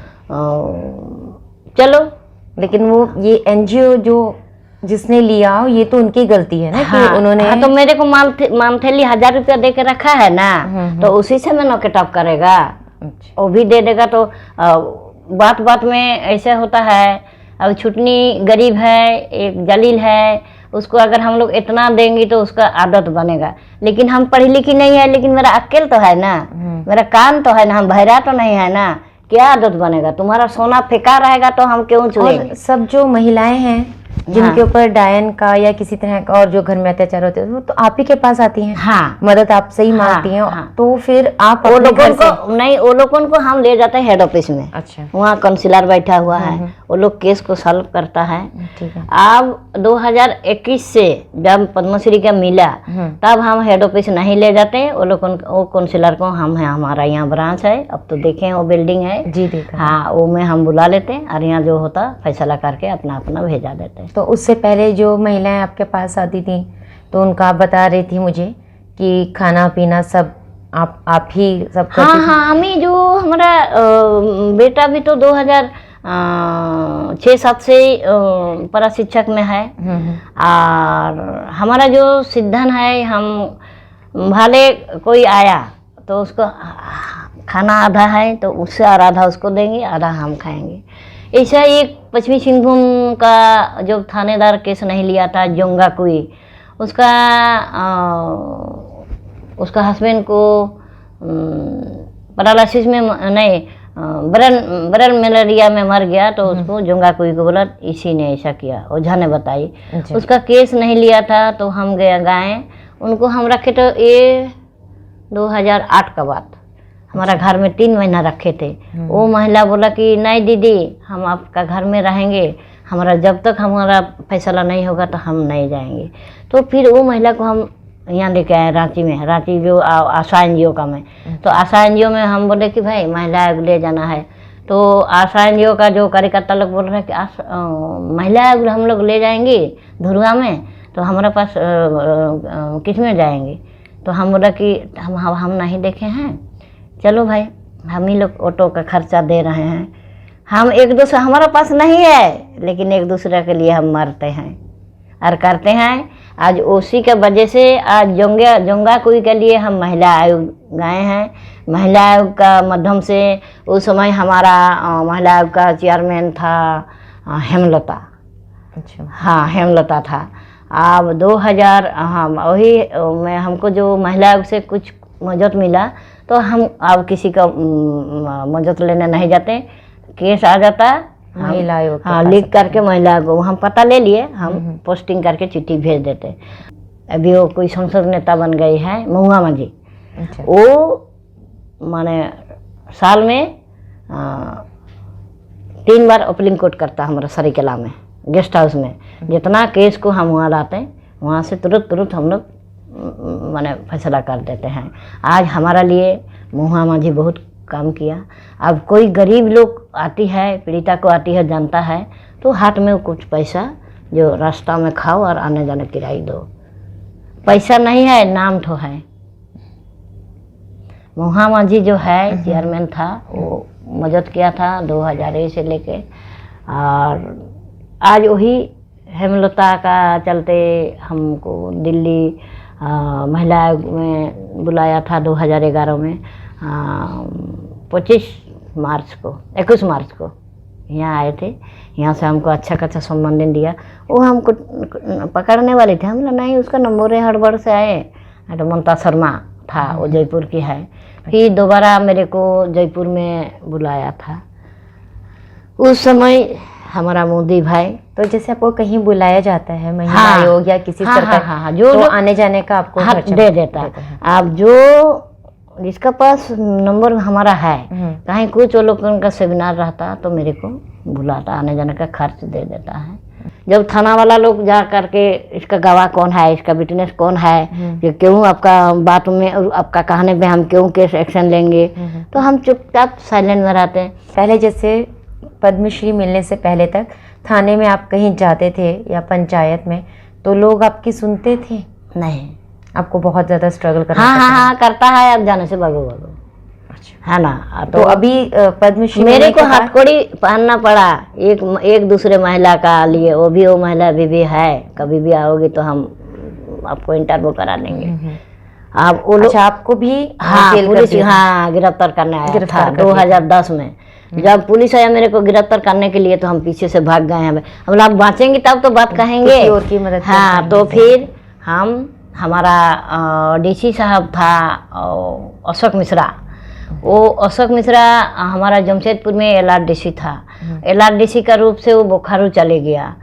चलो, लेकिन वो ये NGO जो जिसने लिया ये तो उनकी गलती है ना कि उन्होंने। तो मेरे को मामथेली 1,000 रुपया दे के रखा है ना, तो उसी से मैं नॉकेटअप करेगा। वो भी दे देगा। तो बात बात में ऐसे होता है। अब छुटनी गरीब है, एक जलील है, उसको अगर हम लोग इतना देंगे तो उसका आदत बनेगा। लेकिन हम पढ़ी लिखी नहीं है, लेकिन मेरा अक्ल तो है ना, मेरा कान तो है ना, हम बहरा तो नहीं है ना, क्या आदत बनेगा? तुम्हारा सोना फेंका रहेगा तो हम क्यों छुएंगे? सब जो महिलाएं हैं जिनके ऊपर डायन का या किसी तरह का और जो घर में अत्याचार होते हैं वो तो आप ही के पास आती हैं। मदद आप सही मांगती हैं। तो फिर आप वो लोगों को नहीं, वो लोगों को हम ले जाते हैं हेड ऑफिस में। अच्छा, वहाँ काउंसिलर बैठा हुआ है, वो लोग केस को सॉल्व करता है। ठीक है। अब 2021 से जब पद्मश्री का मिला तब हम हेड ऑफिस नहीं ले जाते। वो लोग वो काउंसिलर को हम है, हमारा यहाँ ब्रांच है, अब तो देखें वो बिल्डिंग है जी, देखा। हाँ, वो में हम बुला लेते हैं और यहाँ जो होता फैसला करके अपना अपना भेजा देते हैं। तो उससे पहले जो महिलाएं आपके पास आती थी तो उनका आप बता रही थी मुझे कि खाना पीना सब आप ही सब करती थी? हाँ, हम ही जो हमारा बेटा भी तो 2006-07 से परा शिक्षक में है। और हमारा जो सिद्धन है, हम भले कोई आया तो उसको खाना आधा है तो उससे और आधा उसको देंगे, आधा हम खाएंगे। ऐसा एक पश्चिमी सिंहभूम का जो थानेदार केस नहीं लिया था जोंगा कोई, उसका हस्बैंड को पैरालिसिस में नहीं ब्रेन मलेरिया में मर गया, तो उसको जोंगा कोई को बोला इसी ने ऐसा किया, ओझा ने बताई। उसका केस नहीं लिया था तो हम गए उनको हम रखे। तो ये 2008 का बात, हमारा घर में 3 महीना रखे थे। वो महिला बोला कि नहीं दीदी, हम आपका घर में रहेंगे, हमारा जब तक हमारा फैसला नहीं होगा तो हम नहीं जाएंगे। तो फिर वो महिला को हम यहाँ लेके आए रांची में, रांची जो आशा एनजीओ का में। तो आशा एनजीओ में हम बोले कि भाई महिला आयोग ले जाना है। तो आशा एनजीओ का जो कार्यकर्ता लोग बोल रहे हैं कि महिला आयोग हम लोग ले जाएंगे धुरवा में, तो हमारे पास किस में जाएंगे। तो हम बोला कि हम नहीं देखे हैं, चलो भाई हम ही लोग ऑटो का खर्चा दे रहे हैं। हम एक दूसरे, हमारा पास नहीं है लेकिन एक दूसरे के लिए हम मरते हैं और करते हैं। आज उसी के वजह से आज जोंगा कुई के लिए हम महिला आयोग गए हैं। महिला आयोग का माध्यम से उस समय हमारा महिला आयोग का चेयरमैन था हेमलता। अच्छा। हाँ, हेमलता था। अब 2000 हाँ वही में हमको जो महिला आयोग से कुछ मदद मिला, तो हम अब किसी का मदद लेने नहीं जाते। केस आ जाता महिला आयोग, हाँ, लिख करके महिला को हम पता ले लिए, हम पोस्टिंग करके चिट्ठी भेज देते। अभी वो कोई संसद नेता बन गई है महुआ मांझी। अच्छा। वो माने साल में 3 बार अपीलिंग कोर्ट करता हमारा सरायकेला में गेस्ट हाउस में। जितना केस को हम वहाँ लाते हैं वहाँ से तुरंत हम लोग माने फैसला कर देते हैं। आज हमारा लिए महुआ मांझी बहुत काम किया। अब कोई गरीब लोग आती है, पीड़िता को आती है, जानता है, तो हाथ में कुछ पैसा जो रास्ता में खाओ और आने जाने किराई दो। पैसा नहीं है, नाम तो है। महुआ मांझी जो है चेयरमैन था, वो मदद किया था 2000 से लेके। और आज वही हेमलता का चलते हमको दिल्ली महिला आयोग में बुलाया था 2011 में। 21 मार्च को यहाँ आए थे। यहाँ से हमको अच्छा सम्मान दिया। वो हमको पकड़ने वाले थे, हम नहीं उसका नंबर है, हड़बड़ से आए। तो ममता शर्मा था, वो जयपुर की है। फिर दोबारा मेरे को जयपुर में बुलाया था। उस समय हमारा मोदी भाई, तो जैसे आपको कहीं बुलाया जाता है महिला हाँ, आयोग या किसी सरकार, हाँ, जो तो आने जाने का आपको खर्चा दे देता है। अब जो जिसका पास नंबर हमारा है, कहीं कुछ वो लोग उनका सेमिनार रहता तो मेरे को बुलाता, आने जाने का खर्च दे देता है। जब थाना वाला लोग जा करके इसका गवाह कौन है, इसका विटनेस कौन है, कि क्यों आपका बात में आपका कहने पे हम क्यों केस एक्शन लेंगे, तो हम चुपचाप साइलेंट में रहते हैं। पहले जैसे पद्मश्री मिलने से पहले तक थाने में आप कहीं जाते थे या पंचायत में, तो लोग आपकी सुनते थे? नहीं, आपको बहुत ज़्यादा स्ट्रगल करना हाँ पड़ता हाँ है। हाँ करता है, अब जाने से भागो अच्छा। है ना। तो अभी पद्मश्री मेरे मिलने को के बाद- हथकड़ी पहनना पड़ा एक दूसरे महिला का लिए। वो महिला भी है, कभी भी आओगी तो हम आपको इंटरव्यू करा देंगे। आप वो लोग, अच्छा, आपको भी हाँ जेल कर पुलिस, दिया? हाँ गिरफ्तार करने आया गिरफ्तार था कर दिया। 2010 में। जब पुलिस आया मेरे को गिरफ्तार करने के लिए, तो हम पीछे से भाग गए हैं। हम लोग बाँचेंगे तब तो बात कहेंगे, किसी और की मदद हाँ। करते तो हैं। फिर हमारा डीसी साहब था अशोक मिश्रा। वो अशोक मिश्रा हमारा जमशेदपुर में LRDC था। LRDC का रूप से वो बोकारो चले गया।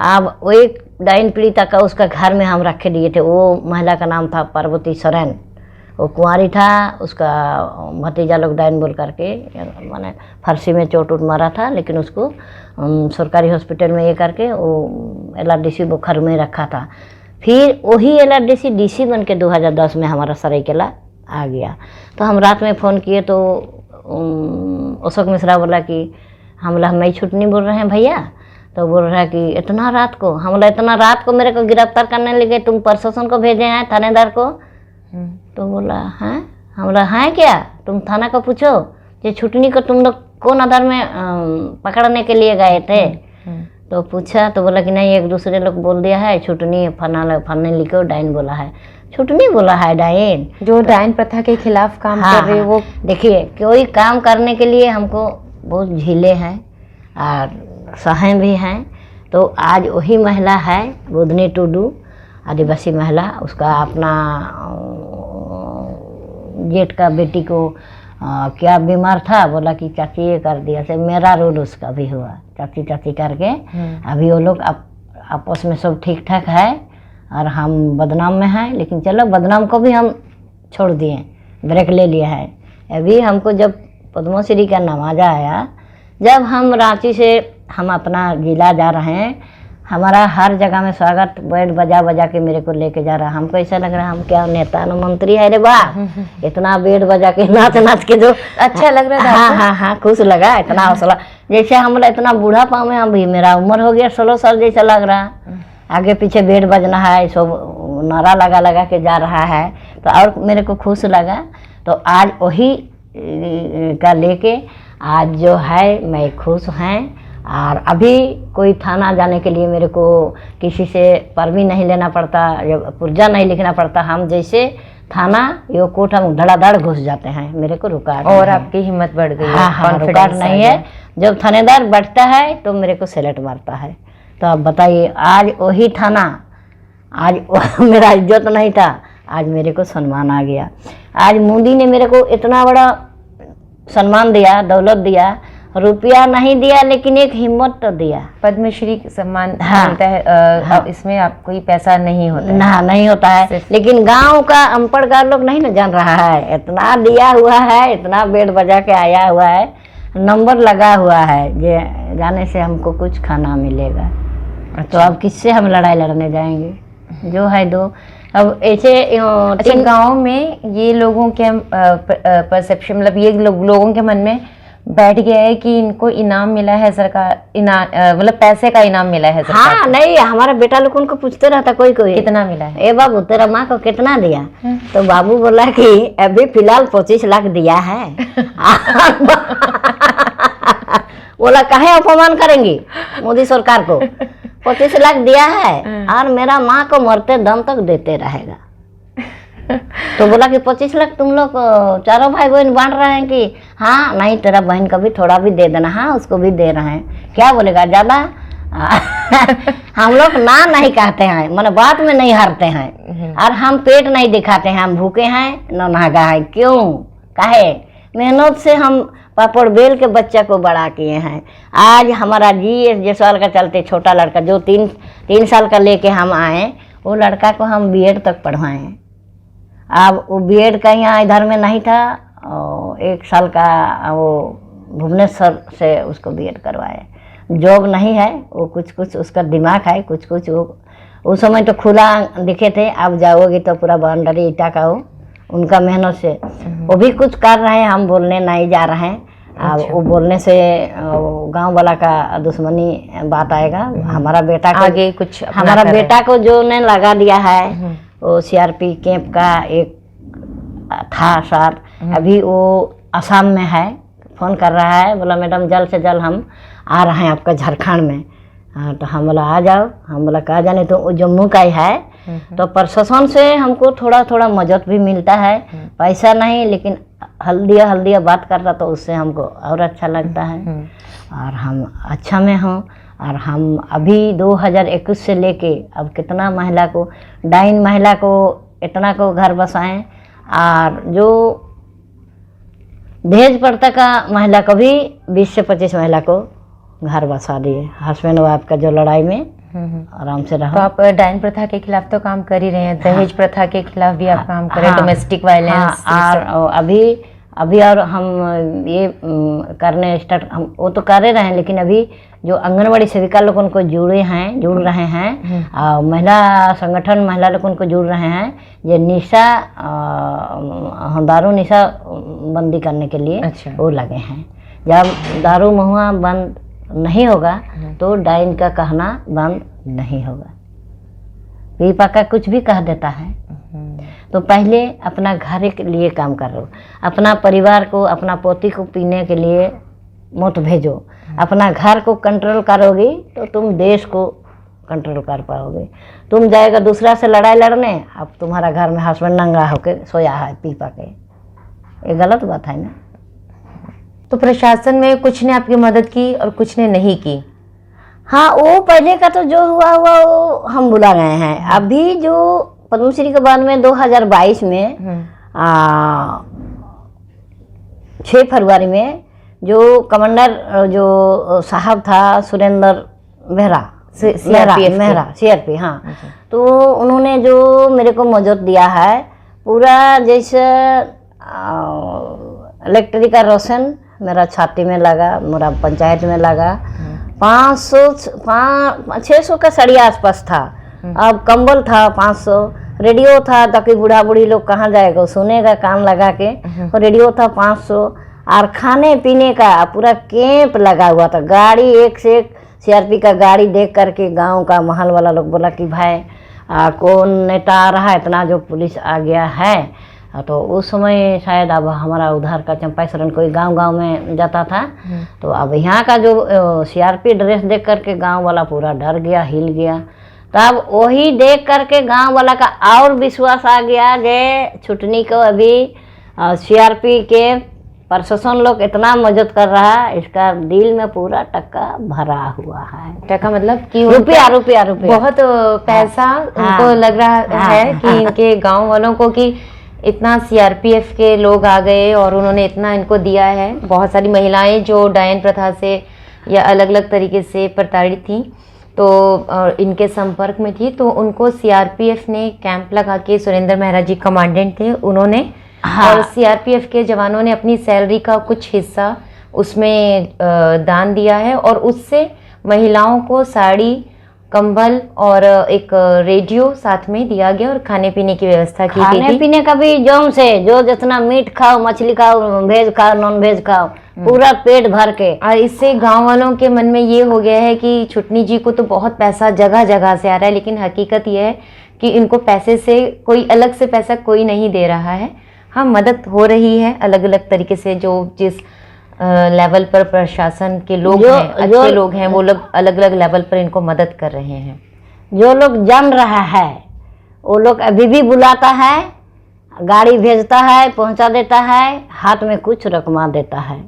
अब वो एक डाइन पीड़िता का उसका घर में हम रखे दिए थे। वो महिला का नाम था पार्वती सोरेन। वो कुंवारी था, उसका भतीजा लोग डाइन बोल करके माने फांसी में चोट मारा था, लेकिन उसको सरकारी हॉस्पिटल में ये करके वो LRDC बोकारो में रखा था। फिर वही LRDC DC बन के 2010 में हमारा सरायकेला आ गया। तो हम रात में फ़ोन किए तो अशोक मिश्रा बोला कि हम बोला हम छुटनी बोल रहे हैं भैया। तो बोल रहा है कि इतना रात को, हम बोला इतना रात को मेरे को गिरफ्तार करने लगे, तुम प्रशासन को भेजे हैं, थानेदार को? तो बोला हैं। हम बोला हैं क्या, तुम थाना को पूछो ये छुटनी को तुम लोग कौन आधार में पकड़ने के लिए गए थे? तो पूछा तो बोला कि नहीं, एक दूसरे लोग बोल दिया है छुटनी फलाने लिखो डाइन बोला है। छुटनी बोला है डाइन? जो डाइन प्रथा के खिलाफ काम कर रहे वो देखिए, कोई काम करने के लिए हमको बहुत झीले हैं और सहे भी हैं। तो आज वही महिला है बुधनी टुडू, आदिवासी महिला, उसका अपना जेठ का बेटी को क्या बीमार था, बोला कि चाची ये कर दिया से मेरा रोल उसका भी हुआ, चाची चाची करके। अभी वो लोग आपस में सब ठीक ठाक है और हम बदनाम में हैं, लेकिन चलो बदनाम को भी हम छोड़ दिए, ब्रेक ले लिया है। अभी हमको जब पद्मश्री का नवाजा आया, जब हम रांची से हम अपना जिला जा रहे हैं, हमारा हर जगह में स्वागत बैंड बजा बजा के मेरे को लेके जा रहा। हमको ऐसा लग रहा हम क्या नेता न मंत्री है रे वाह, इतना बैंड बजा के नाच नाच के जो अच्छा लग रहा था। हाँ हाँ हाँ, खुश लगा, इतना हौसला। जैसे हम इतना बूढ़ा पाँव में, अभी मेरा उम्र हो गया 16 साल जैसा लग रहा। आगे पीछे बैंड बजना है, सब नारा लगा लगा के जा रहा है, तो और मेरे को खुश लगा। तो आज वही का लेके आज जो है मैं खुश हैं। और अभी कोई थाना जाने के लिए मेरे को किसी से परमिशन नहीं लेना पड़ता, पुर्जा नहीं लिखना पड़ता। हम जैसे थाना यो कोर्ट हम धड़ाधड़ घुस जाते हैं, मेरे को रुकावट और आपकी हिम्मत बढ़ गई है। हाँ, रुकावट नहीं है। जब थानेदार बैठता है तो मेरे को सेलेक्ट मारता है। तो अब बताइए, आज वही थाना, आज मेरा इज्जत नहीं था, आज मेरे को सम्मान आ गया। आज मोदी ने मेरे को इतना बड़ा सम्मान दिया, दौलत दिया, रुपया नहीं दिया लेकिन एक हिम्मत तो दिया। पद्मश्री सम्मान हाँ, मिलता है। हाँ, इसमें आप कोई पैसा नहीं होता है। ना नहीं होता है, लेकिन गांव का अनपढ़ का लोग नहीं ना जान रहा है, इतना दिया हुआ है, इतना बेड बजा के आया हुआ है, नंबर लगा हुआ है, जे जाने से हमको कुछ खाना मिलेगा। तो अब किससे हम लड़ाई लड़ने जाएंगे, जो है दो। अब ऐसे अच्छा, गांव में ये लोगों के परसेप्शन, मतलब ये लोगों के मन में बैठ गया है कि इनको इनाम मिला है सरकार, मतलब पैसे का इनाम मिला है सरकार। हाँ नहीं, हमारा बेटा लोग उनको पूछते रहता कोई कोई कितना मिला है, ए बाबू तेरा माँ को कितना दिया। तो बाबू बोला कि अभी फिलहाल 25 लाख दिया है। बोला काहे अपमान करेंगी मोदी सरकार को, 25 लाख दिया है और मेरा माँ को मरते दम तक देते रहेगा। तो बोला कि 25 लाख तुम लोग चारों भाई बहन बांट रहे हैं कि हाँ नहीं, तेरा बहन का भी थोड़ा भी दे देना। हाँ उसको भी दे रहे हैं, क्या बोलेगा ज्यादा। हम लोग ना नहीं कहते हैं, माने बात में नहीं हारते हैं, और हम पेट नहीं दिखाते हैं, हम भूखे हैं न नहागा है। क्यों काहे, मेहनत से हम पापड़ बेल के बच्चा को बड़ा किए हैं। आज हमारा GS जायसवाल का चलते छोटा लड़का जो 3 साल का लेके हम आए, वो लड़का को हम BEd तक पढ़वाएं। अब वो BEd का यहाँ इधर में नहीं था, 1 साल का वो भुवनेश्वर से उसको BEd करवाए। जॉब नहीं है, वो कुछ उसका दिमाग है, कुछ वो उस समय तो खुला दिखे थे। अब जाओगे तो पूरा बाउंड्री ईटा का हो, उनका मेहनत से वो भी कुछ कर रहे हैं, हम बोलने नहीं जा रहे हैं। अब वो बोलने से गांव वाला का दुश्मनी बात आएगा। हमारा बेटा को आगे कुछ हमारा बेटा को जो ने लगा दिया है, वो CRP कैंप का एक था सर, अभी वो असम में है, फोन कर रहा है, बोला मैडम जल्द से जल्द हम आ रहे हैं आपका झारखंड में। हाँ तो हम बोला आ जाओ। हम बोला कहा जाने, तो वो जम्मू का ही है। तो प्रशासन से हमको थोड़ा थोड़ा मदद भी मिलता है, पैसा नहीं, लेकिन हल्दिया बात कर रहा, तो उससे हमको और अच्छा लगता है। और हम अच्छा में हों। और हम अभी 2021 से लेके अब कितना महिला को, 2 महिला को इतना को घर बसाएं, और जो दहेज प्रथा का महिला को भी 20 से 25 महिला को घर बसा दिए। हस्बैंड वाइफ का जो लड़ाई में आराम से रहा। तो आप डाइन प्रथा के खिलाफ तो काम कर ही रहे हैं, दहेज प्रथा के खिलाफ भी आप काम कर रहे हैं, डोमेस्टिक वायलेंस। और अभी और हम ये करने स्टार्ट, हम वो तो कर रहे हैं, लेकिन अभी जो आंगनबाड़ी सेविका लोग उनको जुड़ रहे हैं, और महिला संगठन महिला लोग उनको जुड़ रहे हैं, ये निशा दारू निशा बंदी करने के लिए। अच्छा। वो लगे हैं। जब दारू महुआ बंद नहीं होगा तो डाइन का कहना बंद नहीं होगा। पीपा का कुछ भी कह देता है। तो पहले अपना घर के लिए काम करो, अपना परिवार को, अपना पोती को पीने के लिए मत भेजो। अपना घर को कंट्रोल करोगी तो तुम देश को कंट्रोल कर पाओगे। तुम जाएगा दूसरा से लड़ाई लड़ने, अब तुम्हारा घर में हस्बैंड नंगा होके सोया है पीपा के, ये गलत बात है ना। तो प्रशासन में कुछ ने आपकी मदद की और कुछ ने नहीं की। हाँ, वो पहले का तो जो हुआ वो हम भुला गए हैं। अभी जो पद्मश्री के बाद में 2022 में 6 फरवरी में जो कमांडर जो साहब था सुरेंद्र मेहरा CRP, हाँ, तो उन्होंने जो मेरे को मदद दिया है पूरा, जैसे इलेक्ट्रिक का रोशन मेरा छाती में लगा, मेरा पंचायत में लगा, 600 का सड़िया आसपास था। अब कंबल था 500, रेडियो था ताकि बूढ़ा बूढ़ी लोग कहाँ जाएगा, सुनेगा कान लगा के। और रेडियो था 500, और खाने पीने का पूरा कैंप लगा हुआ था। गाड़ी एक से एक सीआरपी का गाड़ी देख करके गांव का महल वाला लोग बोला कि भाई कौन नेता आ रहा है, इतना जो पुलिस आ गया है। तो उस समय शायद अब हमारा उधर का चंपाईसरण कोई गांव में जाता था। तो अब यहाँ का जो सीआरपी ड्रेस देख करके गांव वाला पूरा डर गया, हिल गया। तब वही देख करके गांव वाला का और विश्वास आ गया कि छुटनी को अभी सीआरपी के प्रशासन लोग इतना मदद कर रहा है, इसका दिल में पूरा टक्का भरा हुआ है। टक्का मतलब कि रुपया बहुत पैसा उनको लग रहा है कि इनके गांव वालों को कि इतना सीआरपीएफ के लोग आ गए और उन्होंने इतना इनको दिया है। बहुत सारी महिलाएं जो डायन प्रथा से या अलग अलग तरीके से प्रताड़ित थी तो इनके संपर्क में थी, तो उनको सीआरपीएफ ने कैंप लगा के, सुरेंद्र मेहरा जी कमांडेंट थे उन्होंने, और सीआरपीएफ के जवानों ने अपनी सैलरी का कुछ हिस्सा उसमें दान दिया है, और उससे महिलाओं को साड़ी, कंबल और एक रेडियो साथ में दिया गया और खाने पीने की व्यवस्था की गई थी। खाने पीने का भी जम से, जो जितना मीट खाओ, मछली खाओ, वेज खाओ, नॉन वेज खाओ, पूरा पेट भर के। और इससे गांव वालों के मन में ये हो गया है कि छुटनी जी को तो बहुत पैसा जगह जगह से आ रहा है, लेकिन हकीकत ये है कि इनको पैसे से कोई अलग से पैसा कोई नहीं दे रहा है। हाँ, मदद हो रही है अलग अलग तरीके से, जो जिस लेवल पर प्रशासन के लोग हैं, अच्छे लोग हैं, वो लोग अलग अलग लेवल पर इनको मदद कर रहे हैं। जो लोग जान रहा है वो लोग अभी भी बुलाता है, गाड़ी भेजता है, पहुंचा देता है, हाथ में कुछ रकमा देता है।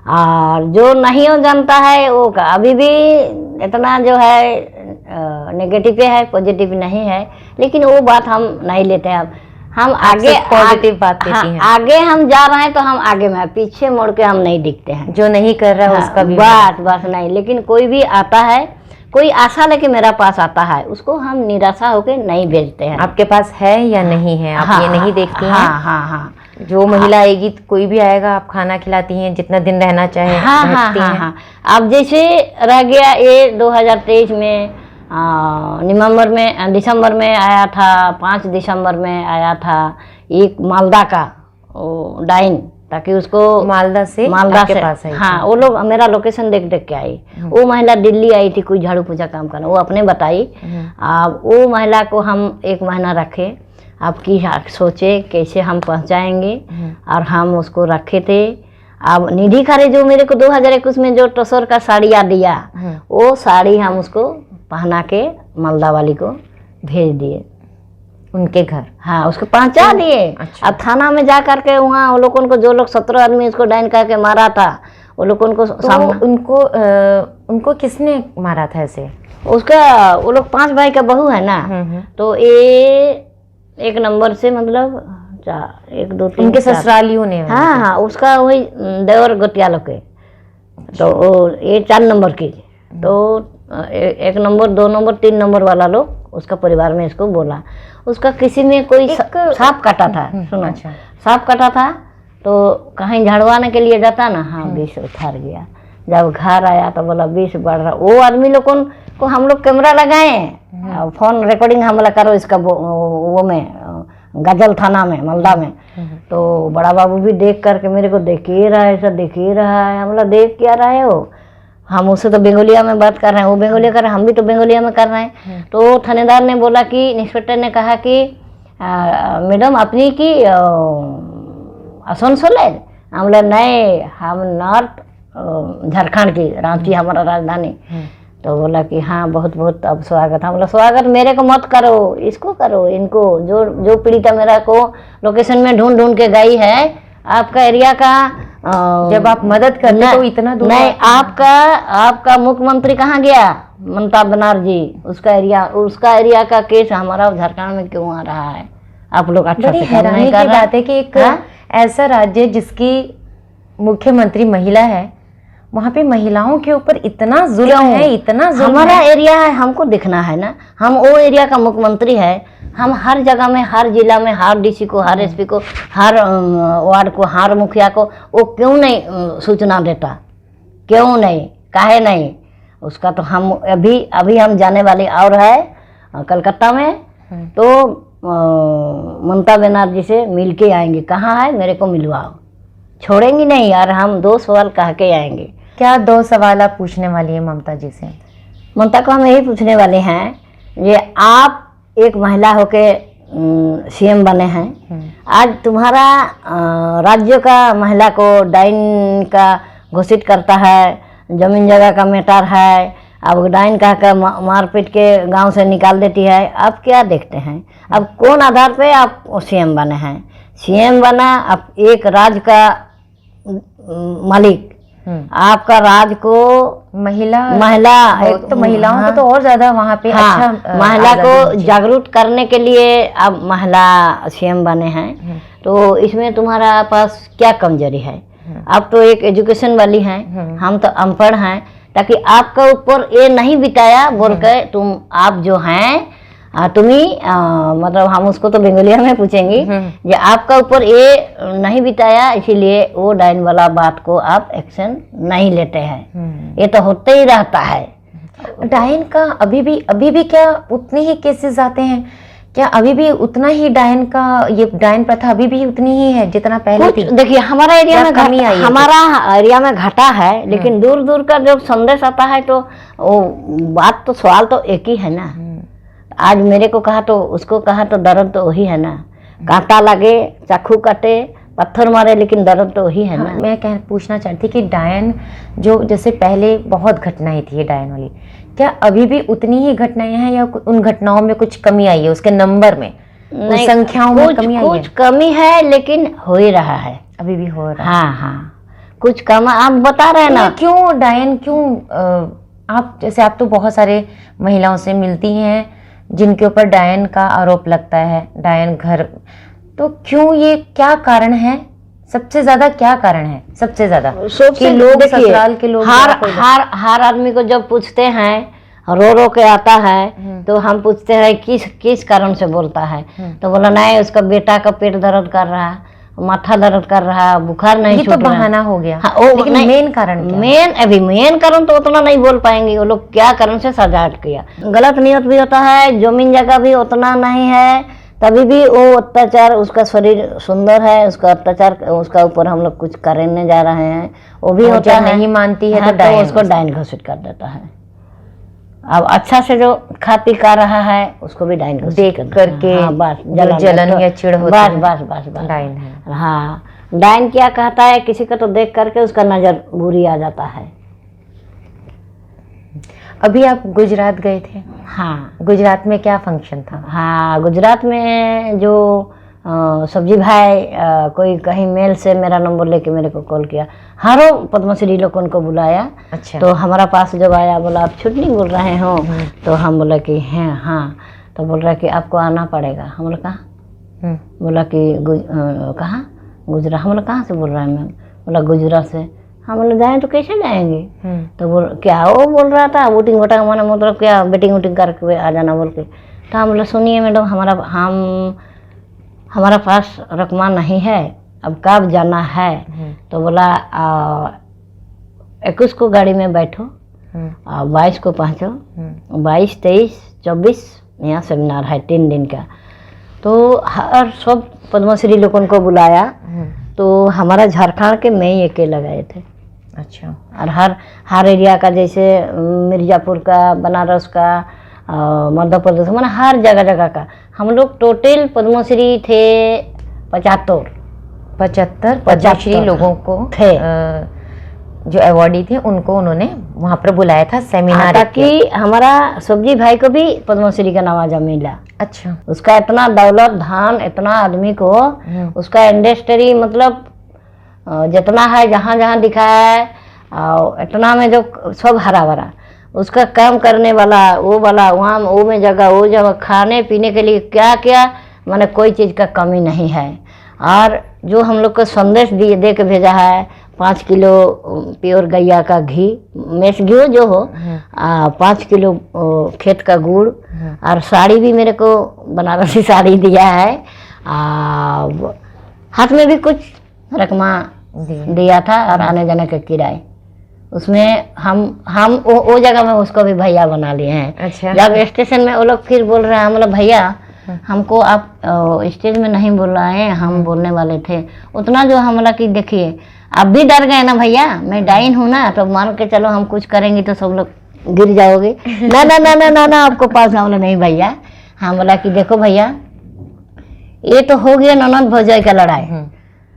और जो नहीं हो जानता है वो का अभी भी इतना जो है नेगेटिव पे है, पॉजिटिव नहीं है। लेकिन वो बात हम नहीं लेते हैं। अब हम आगे पॉजिटिव बात लेती हैं। आगे हम जा रहे हैं तो हम आगे में, पीछे मुड़ के हम नहीं दिखते हैं। जो नहीं कर रहा है उसका भी बात नहीं। लेकिन कोई भी आता है, कोई आशा लेके मेरा पास आता है, उसको हम निराशा होके नहीं भेजते हैं। आपके पास है या नहीं है, आप ये नहीं देखती हैं। हाँ। जो महिला आएगी तो कोई भी आएगा, आप खाना खिलाती हैं, जितना दिन रहना चाहे रखती हैं। अब जैसे रह गया ये 2023 में दिसंबर में आया था, 5 दिसंबर में आया था एक मालदा का डाइन, ताकि उसको मालदा से पास आई। हाँ, वो लोग मेरा लोकेशन देख के आई। वो महिला दिल्ली आई थी कोई झाड़ू पोछा काम करना, वो अपने बताई। अब वो महिला को हम 1 महीना रखे। अब की सोचे कैसे हम पहुँचाएंगे, और हम उसको रखे थे। अब निधि खारे जो मेरे को 2021 में जो टसर का साड़ियाँ दिया, वो साड़ी हम उसको पहना के मालदा वाली को भेज दिए उनके घर। हाँ, उसको पहुंचा दिए। अच्छा। अब थाना में जा करके वहाँ वो लोगों को, जो लोग 17 आदमी उसको डाइन करके मारा था, वो लोग उनको उनको किसने मारा था ऐसे? उसका वो लोग 5 भाई का बहू है ना, तो ये 1 नंबर से मतलब 1 2 3 उनके ससुरालियों ने। हाँ, उसका वही देवर गोतिया लोग के। तो ये 4 नंबर की, तो 1 नंबर 2 नंबर 3 नंबर वाला लोग उसका परिवार में इसको बोला। उसका किसी में कोई सांप काटा था। सुनो, सांप काटा था तो कहीं झाड़वाने के लिए जाता ना, हाँ, विष उठार गया। जब घर आया तो बोला विष बढ़ रहा। वो आदमी लोग को हम लोग कैमरा लगाए, फोन रिकॉर्डिंग हमला करो इसका वो में गजल थाना में मालदा में। तो बड़ा बाबू भी देख करके मेरे को देख ही रहा है, ऐसा देख ही रहा है। हमला देख क्या रहा है वो, हम उससे तो बेंगोलिया में बात कर रहे हैं, वो बेंगोलिया कर रहे हैं, हम भी तो बेंगोलिया में कर रहे हैं। तो थानेदार ने बोला कि, इंस्पेक्टर ने कहा कि मैडम अपनी की आसनसोल है। हम बोले नहीं, हम नॉर्थ झारखंड की, रांची हमारा राजधानी। तो बोला कि हाँ बहुत बहुत अब स्वागत। हम बोला स्वागत मेरे को मत करो, इसको करो, इनको जो पीड़िता मेरा को लोकेशन में ढूंढ के गई है आपका एरिया का। जब आप मदद करते तो इतना दूर नहीं, आपका मुख्यमंत्री कहाँ गया, ममता बनर्जी, उसका एरिया का केस हमारा झारखंड में क्यों आ रहा है? आप लोग अच्छा से काम नहीं कर रहे। बात है कि एक ऐसा राज्य जिसकी मुख्यमंत्री महिला है, वहाँ पे महिलाओं के ऊपर इतना जुल्म है, इतना जुल्म। हमारा एरिया है, हमको देखना है ना, हम वो एरिया का मुख्यमंत्री है। हम हर जगह में, हर जिला में, हर डीसी को, हर एसपी को, हर वार्ड को, हर मुखिया को वो क्यों नहीं सूचना देता? क्यों नहीं, काहे नहीं? उसका तो हम अभी अभी हम जाने वाले और है कलकत्ता में। तो ममता बनर्जी से मिल के आएंगे। कहाँ है मेरे को मिलवाओ, छोड़ेंगी नहीं यार। हम 2 सवाल कह के आएंगे। क्या 2 सवाल आप पूछने वाली है ममता जी से? ममता को हम यही पूछने वाले हैं, ये आप एक महिला होके सीएम बने हैं, आज तुम्हारा राज्य का महिला को डाइन का घोषित करता है, जमीन जगह का मैटर है, अब डाइन कह मारपीट के गांव से निकाल देती है। आप क्या देखते हैं? अब कौन आधार पे आप सीएम बने हैं? सीएम बना आप एक राज्य का मालिक, आपका राज को महिला तो महिलाओं को तो और ज्यादा वहाँ पे अच्छा महिला को जागरूक करने के लिए आप महिला सीएम बने हैं। तो इसमें तुम्हारा पास क्या कमजोरी है? आप तो एक एजुकेशन वाली हैं, हम तो अनपढ़ हैं, ताकि आपका ऊपर ये नहीं बिताया बोल के तुम आप जो हैं तुम्ही मतलब हम उसको तो बंगालिया में पूछेंगे, ये आपका ऊपर ये नहीं बिताया, इसीलिए वो डाइन वाला बात को आप एक्शन नहीं लेते हैं। ये तो होते ही रहता है। डाइन का अभी भी क्या उतने ही केसेस आते हैं? क्या अभी भी उतना ही डाइन का, ये डाइन प्रथा अभी भी उतनी ही है जितना पहले थी? देखिए हमारा एरिया में कमी आई, हमारा एरिया में घटा है, लेकिन दूर दूर का जब संदेश आता है तो वो बात तो सवाल तो एक ही है ना। आज मेरे को कहा तो उसको कहा तो दर्द तो वही है ना। कांटा लगे, चाकू काटे, पत्थर मारे, लेकिन दर्द तो वही है ना। मैं पूछना चाहती कि डायन जो जैसे पहले बहुत घटनाएं थी डायन वाली, क्या अभी भी उतनी ही घटनाएं हैं या उन घटनाओं में कुछ कमी आई है? उसके नंबर में, संख्याओं में कमी आई है? कुछ कमी है, लेकिन हो ही रहा है, अभी भी हो रहा है। हाँ, कुछ कम आप बता रहे हैं ना। क्यों डायन, क्यों आप जैसे आप तो बहुत सारे महिलाओं से मिलती हैं जिनके ऊपर डायन का आरोप लगता है, डायन घर, तो क्यों, ये क्या कारण है? सबसे ज्यादा क्या कारण है? सबसे ज्यादा कि लोग ससुराल के लोग हर आदमी को जब पूछते हैं रो रो के आता है तो हम पूछते हैं किस कारण से बोलता है, तो बोला नहीं उसका बेटा का पेट दर्द कर रहा है, माथा दर्द कर रहा है, बुखार नहीं छूट रहा। ये तो बहाना हो गया। लेकिन मेन कारण मेन कारण तो उतना नहीं बोल पाएंगे वो लोग, क्या कारण से सजावट किया। गलत नियत भी होता है, जमीन जगह भी उतना नहीं है, तभी भी वो अत्याचार, उसका शरीर सुंदर है, उसका अत्याचार उसका ऊपर हम लोग कुछ करने जा रहे हैं, वो भी होता है। नहीं मानती है तो उसको डाइन घोषित कर देता है। अब अच्छा से जो खा पी कर रहा है उसको भी डाइन देख करके बस जलन या चिढ़ होती है, बस डाइन है। हाँ, डाइन क्या कहता है, किसी का तो देख करके उसका नजर बुरी आ जाता है। अभी आप गुजरात गए थे? हाँ, गुजरात में क्या फंक्शन था? हाँ, गुजरात में जो सब्जी भाई कोई कहीं मेल से मेरा नंबर लेके मेरे को कॉल किया, हरों पद्मश्री लोग उनको बुलाया। अच्छा। तो हमारा पास जब आया, बोला आप छुट्टी नहीं बोल रहे हो? तो हम बोला कि हैं हाँ। तो बोल रहा कि आपको आना पड़ेगा। हम लोग कहाँ? बोला कि कहाँ? गुजरात। हम लोग कहाँ से बोल रहे हैं मैम? बोला गुजरात से। हम लोग जाएँ तो कैसे जाएंगे? तो बोल क्या वो बोल रहा था वोटिंग वोटा माना, मतलब क्या बेटिंग वोटिंग करके आ जाना बोल के। तो हम बोला सुनिए मैडम, हमारा पास रकमा नहीं है, अब कब जाना है? तो बोला 21 को गाड़ी में बैठो, 22 को पहुँचो, 22, 23, 24 यहाँ सेमिनार है 3 दिन का। तो हर सब पद्मश्री लोगों को बुलाया। तो हमारा झारखंड के में ही अकेला गए थे। अच्छा। और हर एरिया का, जैसे मिर्ज़ापुर का, बनारस का, मध्य प्रदेश, मैंने हर जगह का हम लोग टोटल पद्मश्री थे 75 पद्मश्री लोगों को थे, जो अवार्डी थे उनको उन्होंने वहाँ पर बुलाया था सेमिनार, ताकि हमारा सब्जी भाई को भी पद्मश्री का नवाजा मिला। अच्छा। उसका इतना दौलत धान, इतना आदमी को उसका इंडस्ट्री, मतलब जितना है जहाँ जहाँ दिखा है इतना में जो सब हरा भरा, उसका काम करने वाला वो वाला वहाँ वो में जगह खाने पीने के लिए क्या क्या, माने कोई चीज़ का कमी नहीं है। और जो हम लोग को संदेश दे के भेजा है 5 किलो प्योर गैया का घी, मेस घी जो हो, 5 किलो खेत का गुड़, और साड़ी भी मेरे को बनारसी साड़ी दिया है, हाथ में भी कुछ रकमा दिया था, और आने जाने का किराए। उसमें हम वो जगह में उसको भी भैया बना लिए हैं। अच्छा। जब स्टेशन में वो लोग फिर बोल रहे हैं, हम बोला भैया हमको आप स्टेज में नहीं बोल रहे हैं, हम बोलने वाले थे। उतना जो हम बोला कि देखिए आप भी डर गए ना भैया, मैं डाइन हूँ ना, तो मान के चलो हम कुछ करेंगे तो सब लोग गिर जाओगे। ना ना ना ना ना ना आपको पास। हम बोला नहीं भैया। हम बोला कि देखो भैया ये तो हो गया ननद भौजाई का लड़ाई,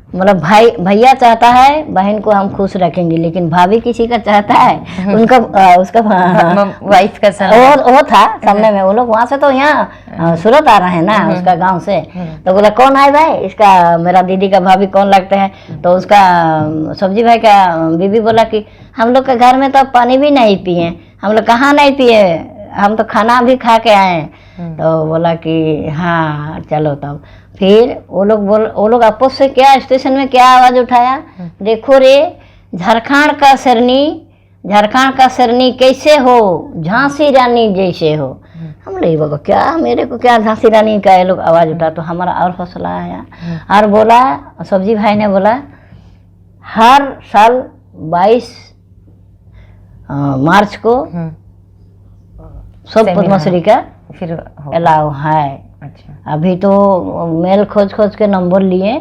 मतलब भाई भैया चाहता है बहन को हम खुश रखेंगे, लेकिन भाभी किसी का चाहता है उनका उसका वाइफ का और वो था सामने में। वो लोग वहाँ से तो यहाँ सूरत आ रहे हैं ना उसका गांव से, तो बोला कौन आए भाई, इसका मेरा दीदी का भाभी कौन लगते हैं। तो उसका सब्जी भाई का बीबी बोला कि हम लोग के घर में तो पानी भी नहीं पिए। हम लोग कहाँ नहीं पिए, हम तो खाना भी खा के आए। तो बोला कि हाँ चलो तब। फिर वो लोग आपस से क्या स्टेशन में क्या आवाज उठाया, देखो रे झारखंड का शेरनी कैसे हो, झांसी रानी जैसे हो। हम ले बाबा क्या मेरे को क्या झांसी रानी का ये लोग आवाज उठा। तो हमारा और हौसला आया और बोला, सब्जी भाई ने बोला हर साल 22 मार्च को सब पद्मश्री का फिर अलाउ है। अच्छा। अभी तो मेल खोज के नंबर लिए,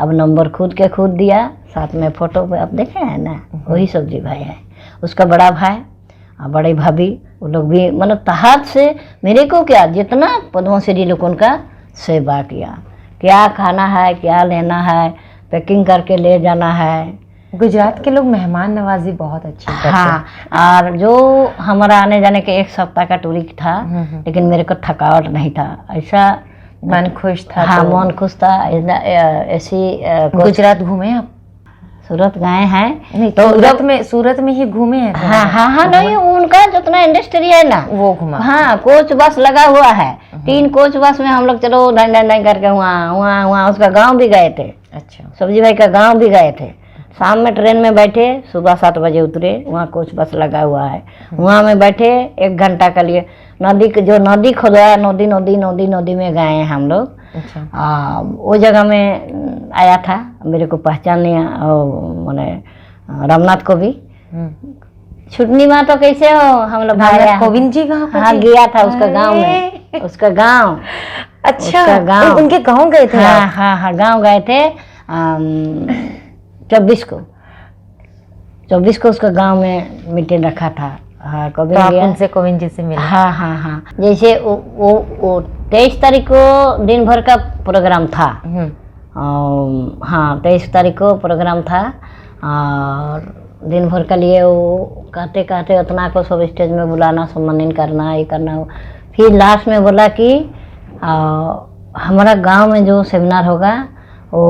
अब नंबर खुद दिया, साथ में फोटो पे आप देखे हैं ना, वही सब्जी भाई है, उसका बड़ा भाई और बड़ी भाभी, वो लोग भी मतलब तहत से मेरे को क्या जितना पद्मश्री लोग उनका सेवा किया, क्या खाना है क्या लेना है, पैकिंग करके ले जाना है। गुजरात के लोग मेहमान नवाजी बहुत अच्छी करते हैं। हाँ, और जो हमारा आने जाने के 1 सप्ताह का टूरी था, लेकिन मेरे को थकावट नहीं था, ऐसा मन खुश था। हाँ तो मन खुश था। ऐसी गुजरात घूमे आप? सूरत गए हैं नहीं तो सूरत में ही घूमे हैं? हाँ हाँ हाँ नहीं, उनका जितना इंडस्ट्री है ना वो घुमा। हाँ, कोच बस लगा हुआ है, 3 कोच बस में हम लोग चलो ढाई करके वहाँ उसका गाँव भी गए थे। अच्छा। सब्जी भाई का गाँव भी गए थे। शाम में ट्रेन में बैठे, सुबह 7 बजे उतरे, वहाँ कोच बस लगा हुआ है, वहाँ में बैठे 1 घंटा के लिए नदी खोदा, नदी में गए हैं हम लोग। अच्छा। वो जगह में आया था, मेरे को पहचान लिया मैंने रामनाथ को भी। छुटनी माँ तो कैसे हो, हम लोग कोविंद जी गाँव हाँ गया था उसका गाँव में, उसका गाँव। अच्छा, गाँव उनके गाँव गए थे? हाँ गाँव गए थे 24 को उसका गांव में मीटिंग रखा था। हाँ, तो आप उनसे कोविंद जी से मिले? हाँ जैसे वो 23 तारीख को दिन भर का प्रोग्राम था। हाँ 23 तारीख को प्रोग्राम था और दिन भर का लिए वो कहते उतना को सब स्टेज में बुलाना, सम्मानित करना, ये करना। फिर लास्ट में बोला कि हमारा गांव में जो सेमिनार होगा वो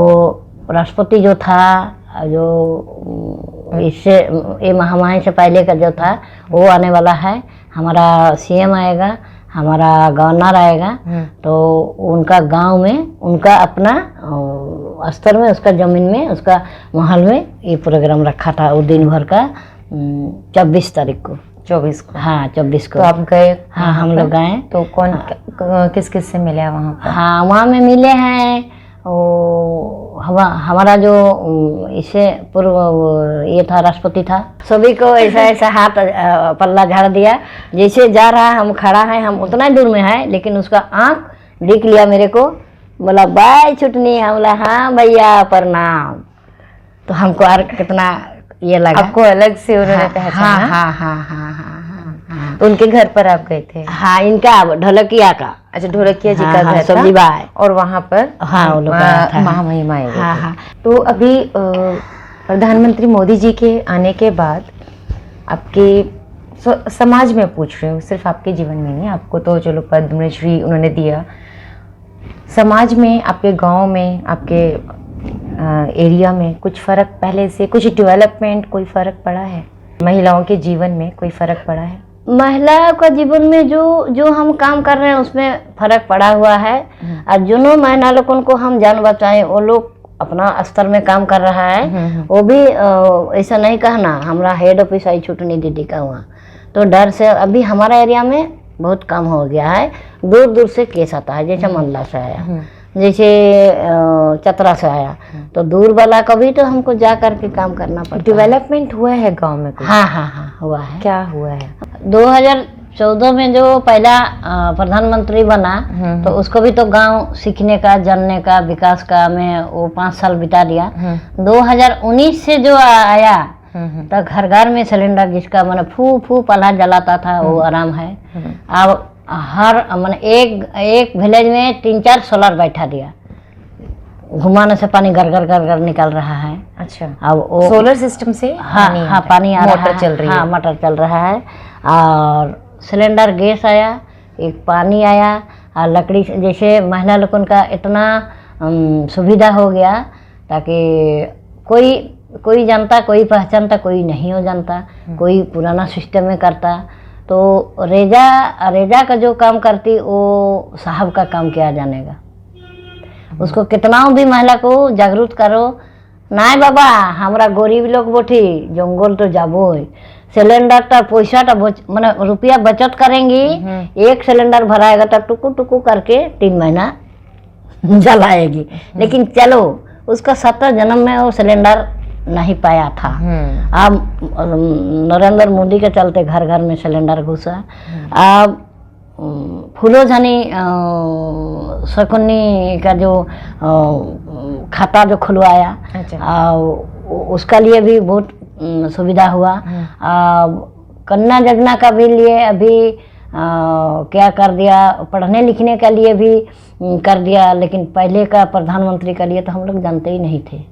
राष्ट्रपति जो था, जो इससे ये महामारी से पहले का जो था वो आने वाला है, हमारा सीएम आएगा, हमारा गवर्नर आएगा। तो उनका गांव में, उनका अपना स्तर में, उसका जमीन में, उसका महल में ये प्रोग्राम रखा था वो दिन भर का 24 तारीख को। 24 को? हाँ 24 को। तो आप गए? हाँ हम लोग गए। तो कौन किस से मिले वहाँ पर? हाँ वहाँ में मिले हैं हमारा जो इससे पूर्व ये था राष्ट्रपति था, सभी को ऐसा हाथ पल्ला झाड़ दिया, जैसे जा रहा है हम खड़ा है, हम उतना दूर में है, लेकिन उसका आँख देख लिया मेरे को, बोला बाय छुटनी। हम बोला हाँ भैया प्रणाम। तो हमको और कितना ये लगा, आपको अलग से उन्होंने पहचाना? हाँ। तो उनके घर पर आप गए थे? हाँ इनका ढोलकिया का। अच्छा, ढोलकिया जी का घर था सब्जी भाई, और वहाँ पर महामहिमा आए। हाँ। तो अभी प्रधानमंत्री मोदी जी के आने के बाद आपके समाज में पूछ रही हूँ, सिर्फ आपके जीवन में नहीं, आपको तो चलो पद्मश्री उन्होंने दिया, समाज में, आपके गांव में, आपके एरिया में कुछ फ़र्क पहले से, कुछ डेवलपमेंट, कोई फ़र्क पड़ा है? महिलाओं के जीवन में कोई फ़र्क पड़ा है? महिला का जीवन में जो हम काम कर रहे हैं उसमें फ़र्क पड़ा हुआ है। और जो महिला लोगों को हम जान बचाएं, वो लोग अपना स्तर में काम कर रहा है। वो भी ऐसा नहीं कहना हमारा हेड ऑफिस आई छुटनी दीदी का हुआ, तो डर से अभी हमारा एरिया में बहुत कम हो गया है। दूर दूर से केस आता है, जैसे मंडला से आया, जैसे चतरा से आया तो दूर वाला का भी तो हमको जा करके काम करना पड़ता है। डेवलपमेंट हुआ है गांव में कुछ? हाँ हाँ हाँ हुआ है। क्या हुआ है? 2014 में जो पहला प्रधानमंत्री बना तो उसको भी तो गांव सीखने का, जानने का, विकास का में वो 5 साल बिता दिया। 2019 से जो आया तो घर घर में सिलेंडर, जिसका मैंने फू फू पल्हा जलाता था वो आराम है। अब हर मैंने एक विलेज में 3-4 सोलर बैठा दिया, घुमाने से पानी घर घर घर घर निकल रहा है। अच्छा, अब वो सोलर सिस्टम से हाँ पानी आ रहा है, मोटर चल रही है। हाँ मोटर चल रहा है और सिलेंडर गैस आया, एक पानी आया और लकड़ी से, जैसे महिला लोगों का इतना सुविधा हो गया ताकि कोई जानता, कोई पहचानता, कोई नहीं हो जानता, कोई पुराना सिस्टम में करता। तो रेजा का जो काम करती वो साहब का काम किया जानेगा। उसको कितना भी महिला को जागरूक करो, नहीं बाबा हमरा गरीब लोग बोठी जंगल तो जाबो, सिलेंडर का पैसा मैंने रुपया बचत करेंगी, एक सिलेंडर भराएगा तो टुकु टुकु करके 3 महीना जलाएगी। लेकिन चलो उसका 7 जन्म में वो सिलेंडर नहीं पाया था। अब नरेंद्र मोदी के चलते घर घर में सिलेंडर घुसा। अब फूलोझनी शकुनी का जो खाता जो खुलवाया, उसका लिए भी बहुत सुविधा हुआ। कन्या योजना का भी लिए अभी क्या कर दिया, पढ़ने लिखने के लिए भी कर दिया। लेकिन पहले का प्रधानमंत्री का लिए तो हम लोग जानते ही नहीं थे।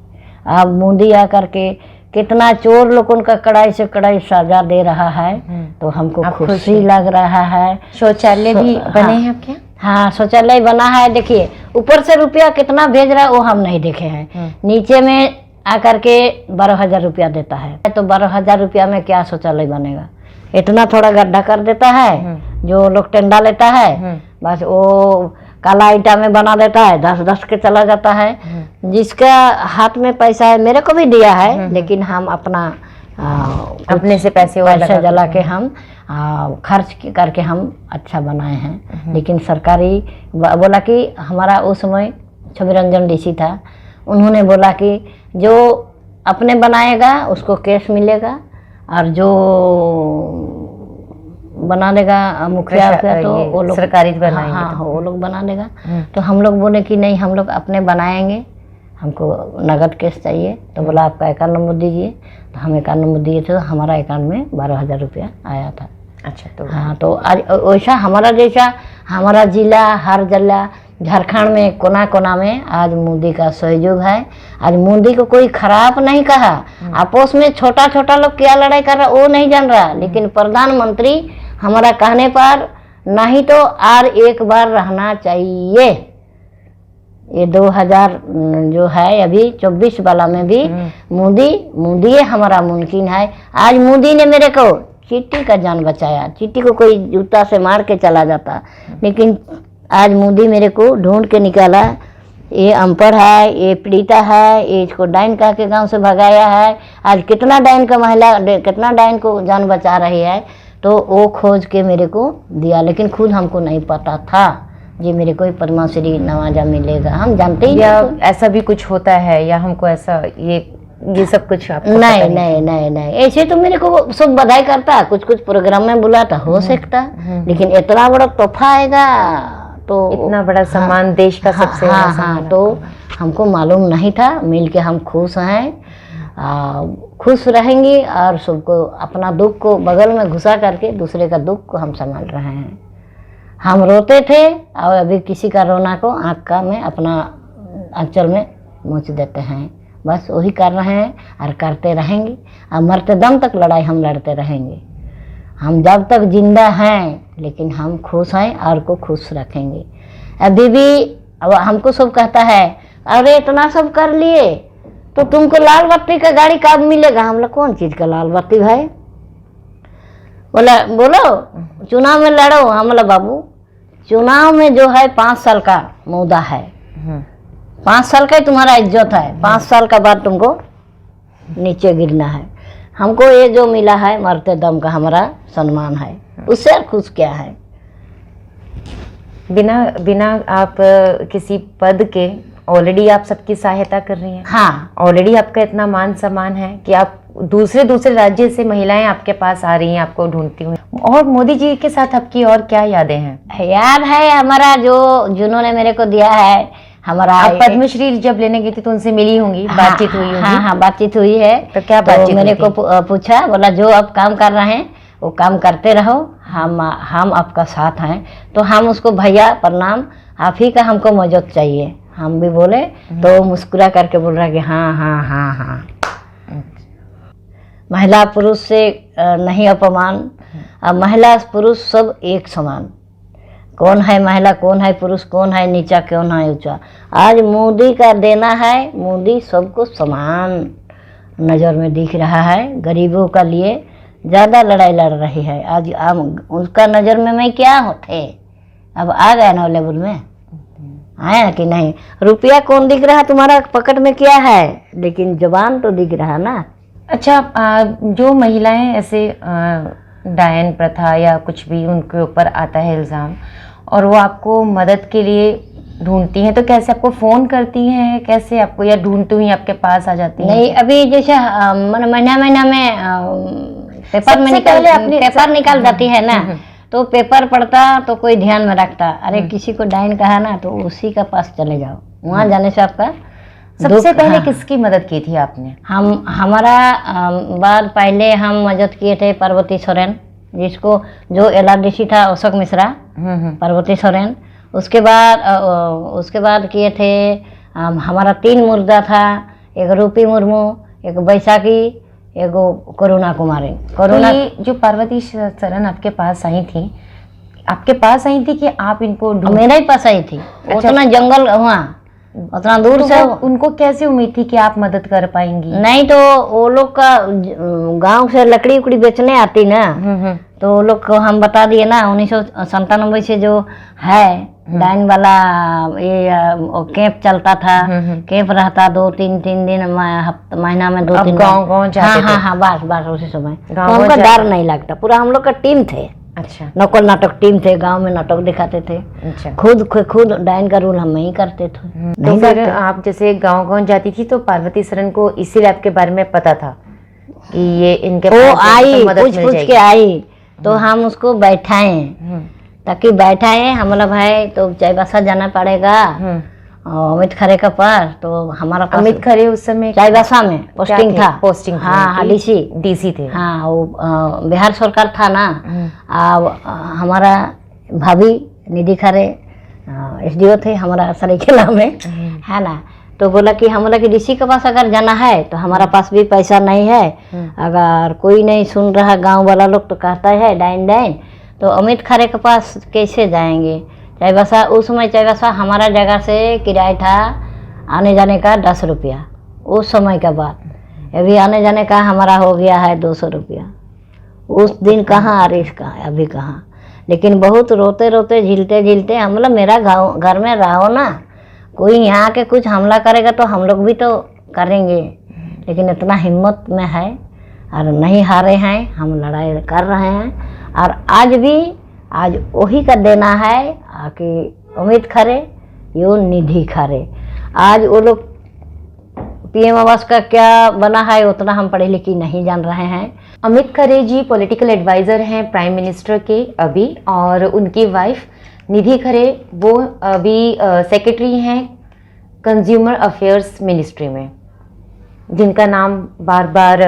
अब मोदी आकर के कितना चोर लोगों का कड़ाई से कड़ाई सजा दे रहा है, तो हमको खुशी लग रहा है। शौचालय भी बने हैं आपके? हाँ शौचालय बना है। देखिए ऊपर से रुपया कितना भेज रहा है वो हम नहीं देखे हैं। नीचे में आकर के 12,000 रुपया देता है, तो 12,000 रुपया में क्या शौचालय बनेगा? इतना थोड़ा गड्ढा कर देता है, जो लोग टेंडा लेता है बस वो काला ईटा में बना देता है, 10-10 के चला जाता है। जिसका हाथ में पैसा है, मेरे को भी दिया है, लेकिन हम अपने से पैसे जला के हम खर्च करके हम अच्छा बनाए हैं। लेकिन सरकारी बोला कि हमारा उस समय छवि रंजन डीसी था, उन्होंने बोला कि जो अपने बनाएगा उसको कैश मिलेगा और जो बना देगा मुखिया तो वो लोग सरकारी बनाएंगे। हाँ वो लोग बना देगा। तो हम लोग बोले कि नहीं हम लोग अपने बनाएंगे, हमको नगद कैश चाहिए। तो बोला आपका अकाउंट नंबर दीजिए, तो हम अकाउंट नंबर दिए थे, तो हमारा अकाउंट में 12,000 रुपया आया था। अच्छा, तो हाँ तो आज वैसा हमारा जैसा हमारा जिला, हर जिला झारखंड में कोना कोना में आज मोदी का सहयोग है। आज मोदी को कोई खराब नहीं कहा, आपस में छोटा छोटा लोग क्या लड़ाई कर रहा वो नहीं जान रहा, लेकिन प्रधानमंत्री हमारा कहने पर नहीं तो और एक बार रहना चाहिए। ये 2000 जो है अभी 24 वाला में भी मोदी हमारा मुमकिन है। आज मोदी ने मेरे को चींटी का जान बचाया। चींटी को कोई जूता से मार के चला जाता, लेकिन आज मोदी मेरे को ढूंढ के निकाला। ये अनपढ़ है, ये पीड़िता है, ये इसको डाइन कह के गांव से भगाया है। आज कितना डाइन का महिला, कितना डाइन को जान बचा रही है, तो वो खोज के मेरे को दिया। लेकिन खुद हमको नहीं पता था जी मेरे को पद्मश्री नवाजा मिलेगा, हम जानते ही या ऐसा भी कुछ होता है, या हमको ऐसा ये सब कुछ आपको नहीं नहीं नहीं नहीं ऐसे तो मेरे को सब बधाई करता, कुछ कुछ प्रोग्राम में बुलाता हो सकता, लेकिन इतना बड़ा तोहफा आएगा तो इतना बड़ा सम्मान देश का सबसे हाँ हाँ तो हमको मालूम नहीं था। मिल के हम खुश हैं, खुश रहेंगे और सबको अपना दुख को बगल में घुसा करके दूसरे का दुख को हम संभाल रहे हैं। हम रोते थे और अभी किसी का रोना को आँख का में अपना अंचल में मोच देते हैं। बस वही कर रहे हैं और करते रहेंगे और मरते दम तक लड़ाई हम लड़ते रहेंगे। हम जब तक जिंदा हैं लेकिन हम खुश हैं और को खुश रखेंगे। अभी भी अब हमको सब कहता है अरे इतना सब कर लिए तो तुमको लाल बत्ती का गाड़ी कब मिलेगा? हम लोग कौन चीज़ का लाल बत्ती भाई? बोलो चुनाव में लड़ो। हम बोला बाबू चुनाव में जो है 5 साल का मुद्दा है, 5 साल का ही तुम्हारा इज्जत है, 5 साल का बाद तुमको नीचे गिरना है। हमको ये जो मिला है मरते दम का हमारा सम्मान है, उससे खुश क्या है? बिना बिना आप किसी पद के ऑलरेडी आप सबकी सहायता कर रही हैं। हाँ, ऑलरेडी आपका इतना मान सम्मान है कि आप दूसरे दूसरे राज्य से महिलाएं आपके पास आ रही हैं आपको ढूंढती हुई। और मोदी जी के साथ आपकी और क्या यादें हैं? याद है हमारा जो जिन्होंने मेरे को दिया है हमारा। आप पद्मश्री जब लेने गई थी तो उनसे मिली होंगी, बातचीत हुई होगी। हाँ, बातचीत हुई है। तो क्या बातचीत मेरे हुई को पूछा, बोला जो आप काम कर रहे हैं वो काम करते रहो, हम आपका साथ हैं। तो हम उसको भैया प्रणाम, आप ही का हमको मदद चाहिए। हम भी बोले तो मुस्कुरा करके बोल रहा कि हाँ हाँ हाँ हाँ। महिला पुरुष से नहीं अपमान, अब महिला पुरुष सब एक समान। कौन है महिला, कौन है पुरुष, कौन है नीचा, कौन है ऊंचा। आज मोदी का देना है, मोदी सबको समान नज़र में दिख रहा है। गरीबों का लिए ज़्यादा लड़ाई लड़ रही है। आज उसका नज़र में मैं क्या होते, अब आ गया ना लेवल में, आया कि नहीं। रुपया कौन दिख रहा तुम्हारा पकड़ में क्या है, लेकिन जबान तो दिख रहा ना। अच्छा, जो महिलाएं ऐसे डायन प्रथा या कुछ भी उनके ऊपर आता है इल्ज़ाम, और वो आपको मदद के लिए ढूंढती हैं, तो कैसे आपको फ़ोन करती हैं, कैसे आपको, या ढूंढती हुई आपके पास आ जाती हैं? नहीं, अभी जैसे महीना में पेपर में पेपर निकाल जाती है ना, तो पेपर पढ़ता तो कोई ध्यान में रखता, अरे किसी को डायन कहा ना तो उसी का पास चले जाओ। वहाँ जाने से आपका सबसे पहले किसकी मदद की थी आपने? हमारा बाद पहले हम मदद किए थे पार्वती सोरेन, जिसको जो LRDC था अशोक मिश्रा, पार्वती सोरेन। उसके बाद किए थे हमारा 3 मुर्दा था, एक रूपी मुर्मू, एक बैसाखी, एक करुणा कुमारी। करुणा तो जो पार्वती सोरेन आपके पास आई थी, कि आप इनको मेरे ही पास आई थी। अच्छा। उतना जंगल हुआ, उतना दूर से। उनको कैसे उम्मीद थी कि आप मदद कर पाएंगी? नहीं, तो वो लोग का गांव से लकड़ी उकड़ी बेचने आती ना, तो वो लोग को हम बता दिए ना 1997 से जो है डाइन वाला ये कैंप चलता था। कैंप रहता 2-3 दिन, महीना में 2-3 गाँव जाते थे? हाँ, बस उसी समय। तो हमको डर नहीं लगता, पूरा हम लोग का टीम थे। अच्छा। नकल नाटक टीम थे, गांव में नाटक दिखाते थे। अच्छा। खुद डाइन का रूल हम ही करते थे। तो फिर आप जैसे गांव जाती थी तो पार्वती सोरेन को इसीलिए आपके बारे में पता था कि ये इनके वो आई, पूछ के आई, तो हम उसको बैठाए, ताकि बैठाए हमारा भाई तो चाईबासा जाना पड़ेगा अमित खरे का पास। तो हमारा अमित खरे उस समय चाईबासा में पोस्टिंग था। हाँ, डीसी थे। हाँ, वो बिहार सरकार था ना। अब हमारा भाभी निधि खरे SDO थे हमारा सरायकेला में, है ना। तो बोला कि हमारा कि डीसी के पास अगर जाना है तो हमारा पास भी पैसा नहीं है। अगर कोई नहीं सुन रहा, गांव वाला लोग तो कहता है डाइन, तो अमित खरे के पास कैसे जाएंगे। चाईबासा उस समय चाईबासा हमारा जगह से किराया था आने जाने का 10 रुपया उस समय का बात। अभी आने जाने का हमारा हो गया है 200 रुपया। उस दिन कहाँ और इसका अभी कहाँ। लेकिन बहुत रोते रोते झिलते हम मेरा घर में रहो ना, कोई यहाँ के कुछ हमला करेगा तो हम लोग भी तो करेंगे। लेकिन इतना हिम्मत में है और नहीं हारे हैं, हम लड़ाई कर रहे हैं। और आज वही का देना है कि अमित खरे यो निधि खरे। आज वो लोग PM आवास का क्या बना है उतना हम पढ़े लिखे नहीं जान रहे हैं। अमित खरे जी पॉलिटिकल एडवाइज़र हैं प्राइम मिनिस्टर के अभी, और उनकी वाइफ निधि खरे वो अभी सेक्रेटरी हैं कंज्यूमर अफेयर्स मिनिस्ट्री में, जिनका नाम बार बार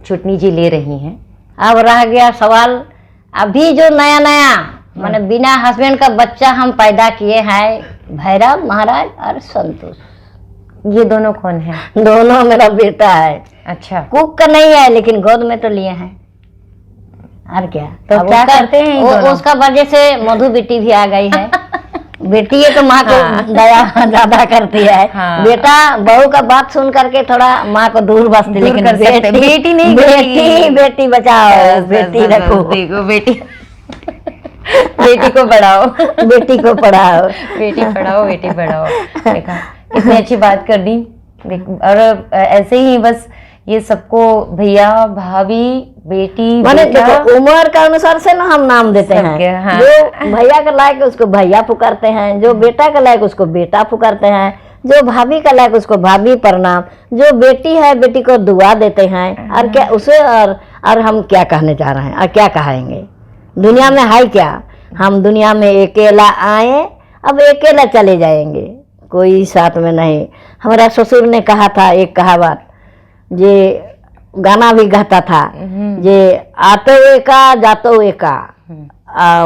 चुटनी जी ले रही हैं। अब रह गया सवाल, अभी जो नया माने बिना हस्बैंड का बच्चा हम पैदा किए हैं, भैरव महाराज और संतोष। ये दोनों कौन है? दोनों मेरा बेटा है। अच्छा। कुक का नहीं है लेकिन गोद में तो लिए हैं। और क्या तो क्या करते हैं उसका वजह से मधु बेटी भी आ गई है। बेटी है तो माँ को दया ज्यादा करती है। हाँ। बेटा बहू का बात सुन करके थोड़ा माँ को दूर बसती, लेकिन बेटी नहीं, बेटी बचाओ, बेटी रखो, बेटी को बढ़ाओ, बेटी को पढ़ाओ, बेटी पढ़ाओ, बेटी बढ़ाओ। देखा कितनी अच्छी बात कर दी। और ऐसे ही बस ये सबको भैया, भाभी, बेटी, माने बेटा, देखो उम्र के अनुसार से ना हम नाम देते सबके, हैं। हाँ। जो भैया के लायक उसको भैया पुकारते हैं, जो बेटा के लायक उसको बेटा पुकारते हैं, जो भाभी का लायक उसको भाभी प्रणाम, जो बेटी है बेटी को दुआ देते हैं। और क्या उसे और हम क्या कहने जा रहे हैं और क्या कहेंगे? दुनिया में है क्या? हम दुनिया में अकेला आए, अब अकेला चले जाएंगे, कोई साथ में नहीं। हमारा ससुर ने कहा था एक कहावत, जे गाना भी गाता था, जे आतो एका जातो एका,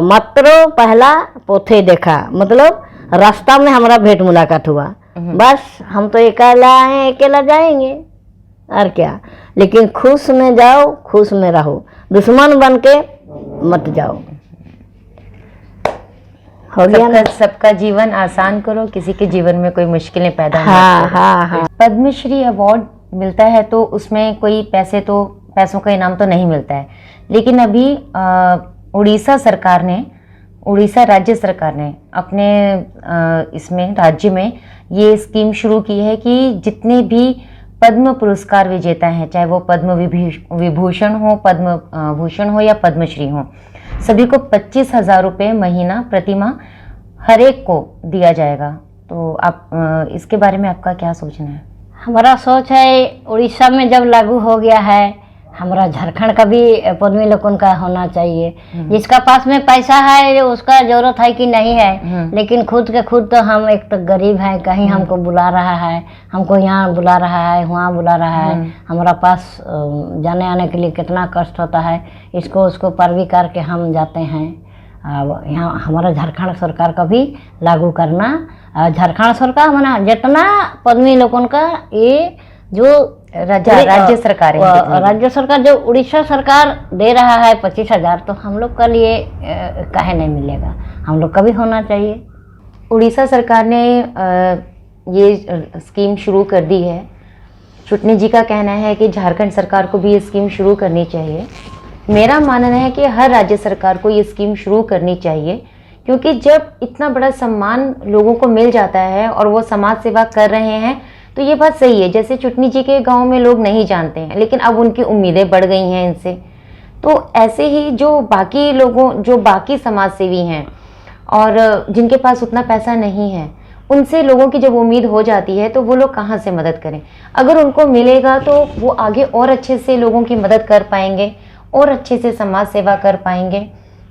मात्रो पहला पोथे देखा। मतलब रास्ता में हमारा भेंट मुलाकात हुआ, बस हम तो अकेला आए अकेला जाएंगे और क्या। लेकिन खुश में जाओ, खुश में रहो, दुश्मन बन के मत जाओ। हो गया ना? सबका जीवन आसान करो, किसी के जीवन में कोई मुश्किलें पैदा मत हाँ करो। हाँ हाँ। पद्मश्री अवार्ड मिलता है तो उसमें कोई पैसों का इनाम तो नहीं मिलता है, लेकिन अभी उड़ीसा राज्य सरकार ने अपने इसमें राज्य में ये स्कीम शुरू की है कि जितने भी पद्म पुरस्कार विजेता हैं, चाहे वो पद्म विभूषण हो, पद्म भूषण हो या पद्मश्री हो, सभी को 25,000 रुपये महीना प्रतिमाह हर एक को दिया जाएगा। तो आप इसके बारे में आपका क्या सोचना है? हमारा सोच है उड़ीसा में जब लागू हो गया है, हमारा झारखंड का भी पद्मी लोगों का होना चाहिए। जिसका पास में पैसा है उसका जरूरत है कि नहीं है, लेकिन खुद के खुद तो हम एक तो गरीब हैं, कहीं हमको बुला रहा है, हमको यहाँ बुला रहा है, वहाँ बुला रहा है, हमारा पास जाने आने के लिए कितना कष्ट होता है, इसको उसको पार भी करके हम जाते हैं। अब यहाँ हमारा झारखंड सरकार का भी लागू करना, झारखंड सरकार माना जितना पद्मी लोगों का ये जो राज्य सरकार है, राज्य सरकार जो उड़ीसा सरकार दे रहा है 25,000, तो हम लोग का लिए काहे नहीं मिलेगा? हम लोग का भी होना चाहिए। उड़ीसा सरकार ने ये स्कीम शुरू कर दी है। चुटनी जी का कहना है कि झारखंड सरकार को भी ये स्कीम शुरू करनी चाहिए। मेरा मानना है कि हर राज्य सरकार को ये स्कीम शुरू करनी चाहिए, क्योंकि जब इतना बड़ा सम्मान लोगों को मिल जाता है और वो समाज सेवा कर रहे हैं तो ये बात सही है। जैसे चुटनी जी के गांव में लोग नहीं जानते हैं, लेकिन अब उनकी उम्मीदें बढ़ गई हैं इनसे। तो ऐसे ही जो बाकी समाज सेवी हैं और जिनके पास उतना पैसा नहीं है, उनसे लोगों की जब उम्मीद हो जाती है तो वो लोग कहाँ से मदद करें? अगर उनको मिलेगा तो वो आगे और अच्छे से लोगों की मदद कर पाएंगे और अच्छे से समाज सेवा कर पाएंगे।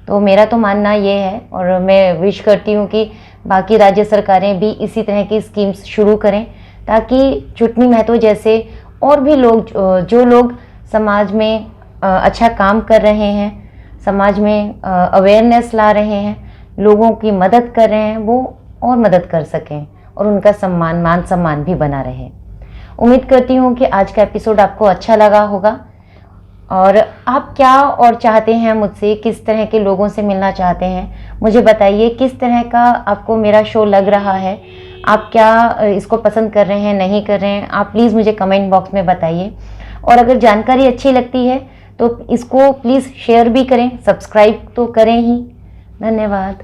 तो मेरा तो मानना ये है, और मैं विश करती हूँ कि बाकी राज्य सरकारें भी इसी तरह की स्कीम्स शुरू करें, ताकि चुटनी महतो जैसे और भी लोग जो लोग समाज में अच्छा काम कर रहे हैं, समाज में अवेयरनेस ला रहे हैं, लोगों की मदद कर रहे हैं, वो और मदद कर सकें और उनका मान सम्मान भी बना रहे। उम्मीद करती हूँ कि आज का एपिसोड आपको अच्छा लगा होगा। और आप क्या और चाहते हैं मुझसे, किस तरह के लोगों से मिलना चाहते हैं, मुझे बताइए। किस तरह का आपको मेरा शो लग रहा है, आप क्या इसको पसंद कर रहे हैं, नहीं कर रहे हैं, आप प्लीज़ मुझे कमेंट बॉक्स में बताइए। और अगर जानकारी अच्छी लगती है तो इसको प्लीज़ शेयर भी करें, सब्सक्राइब तो करें ही। धन्यवाद।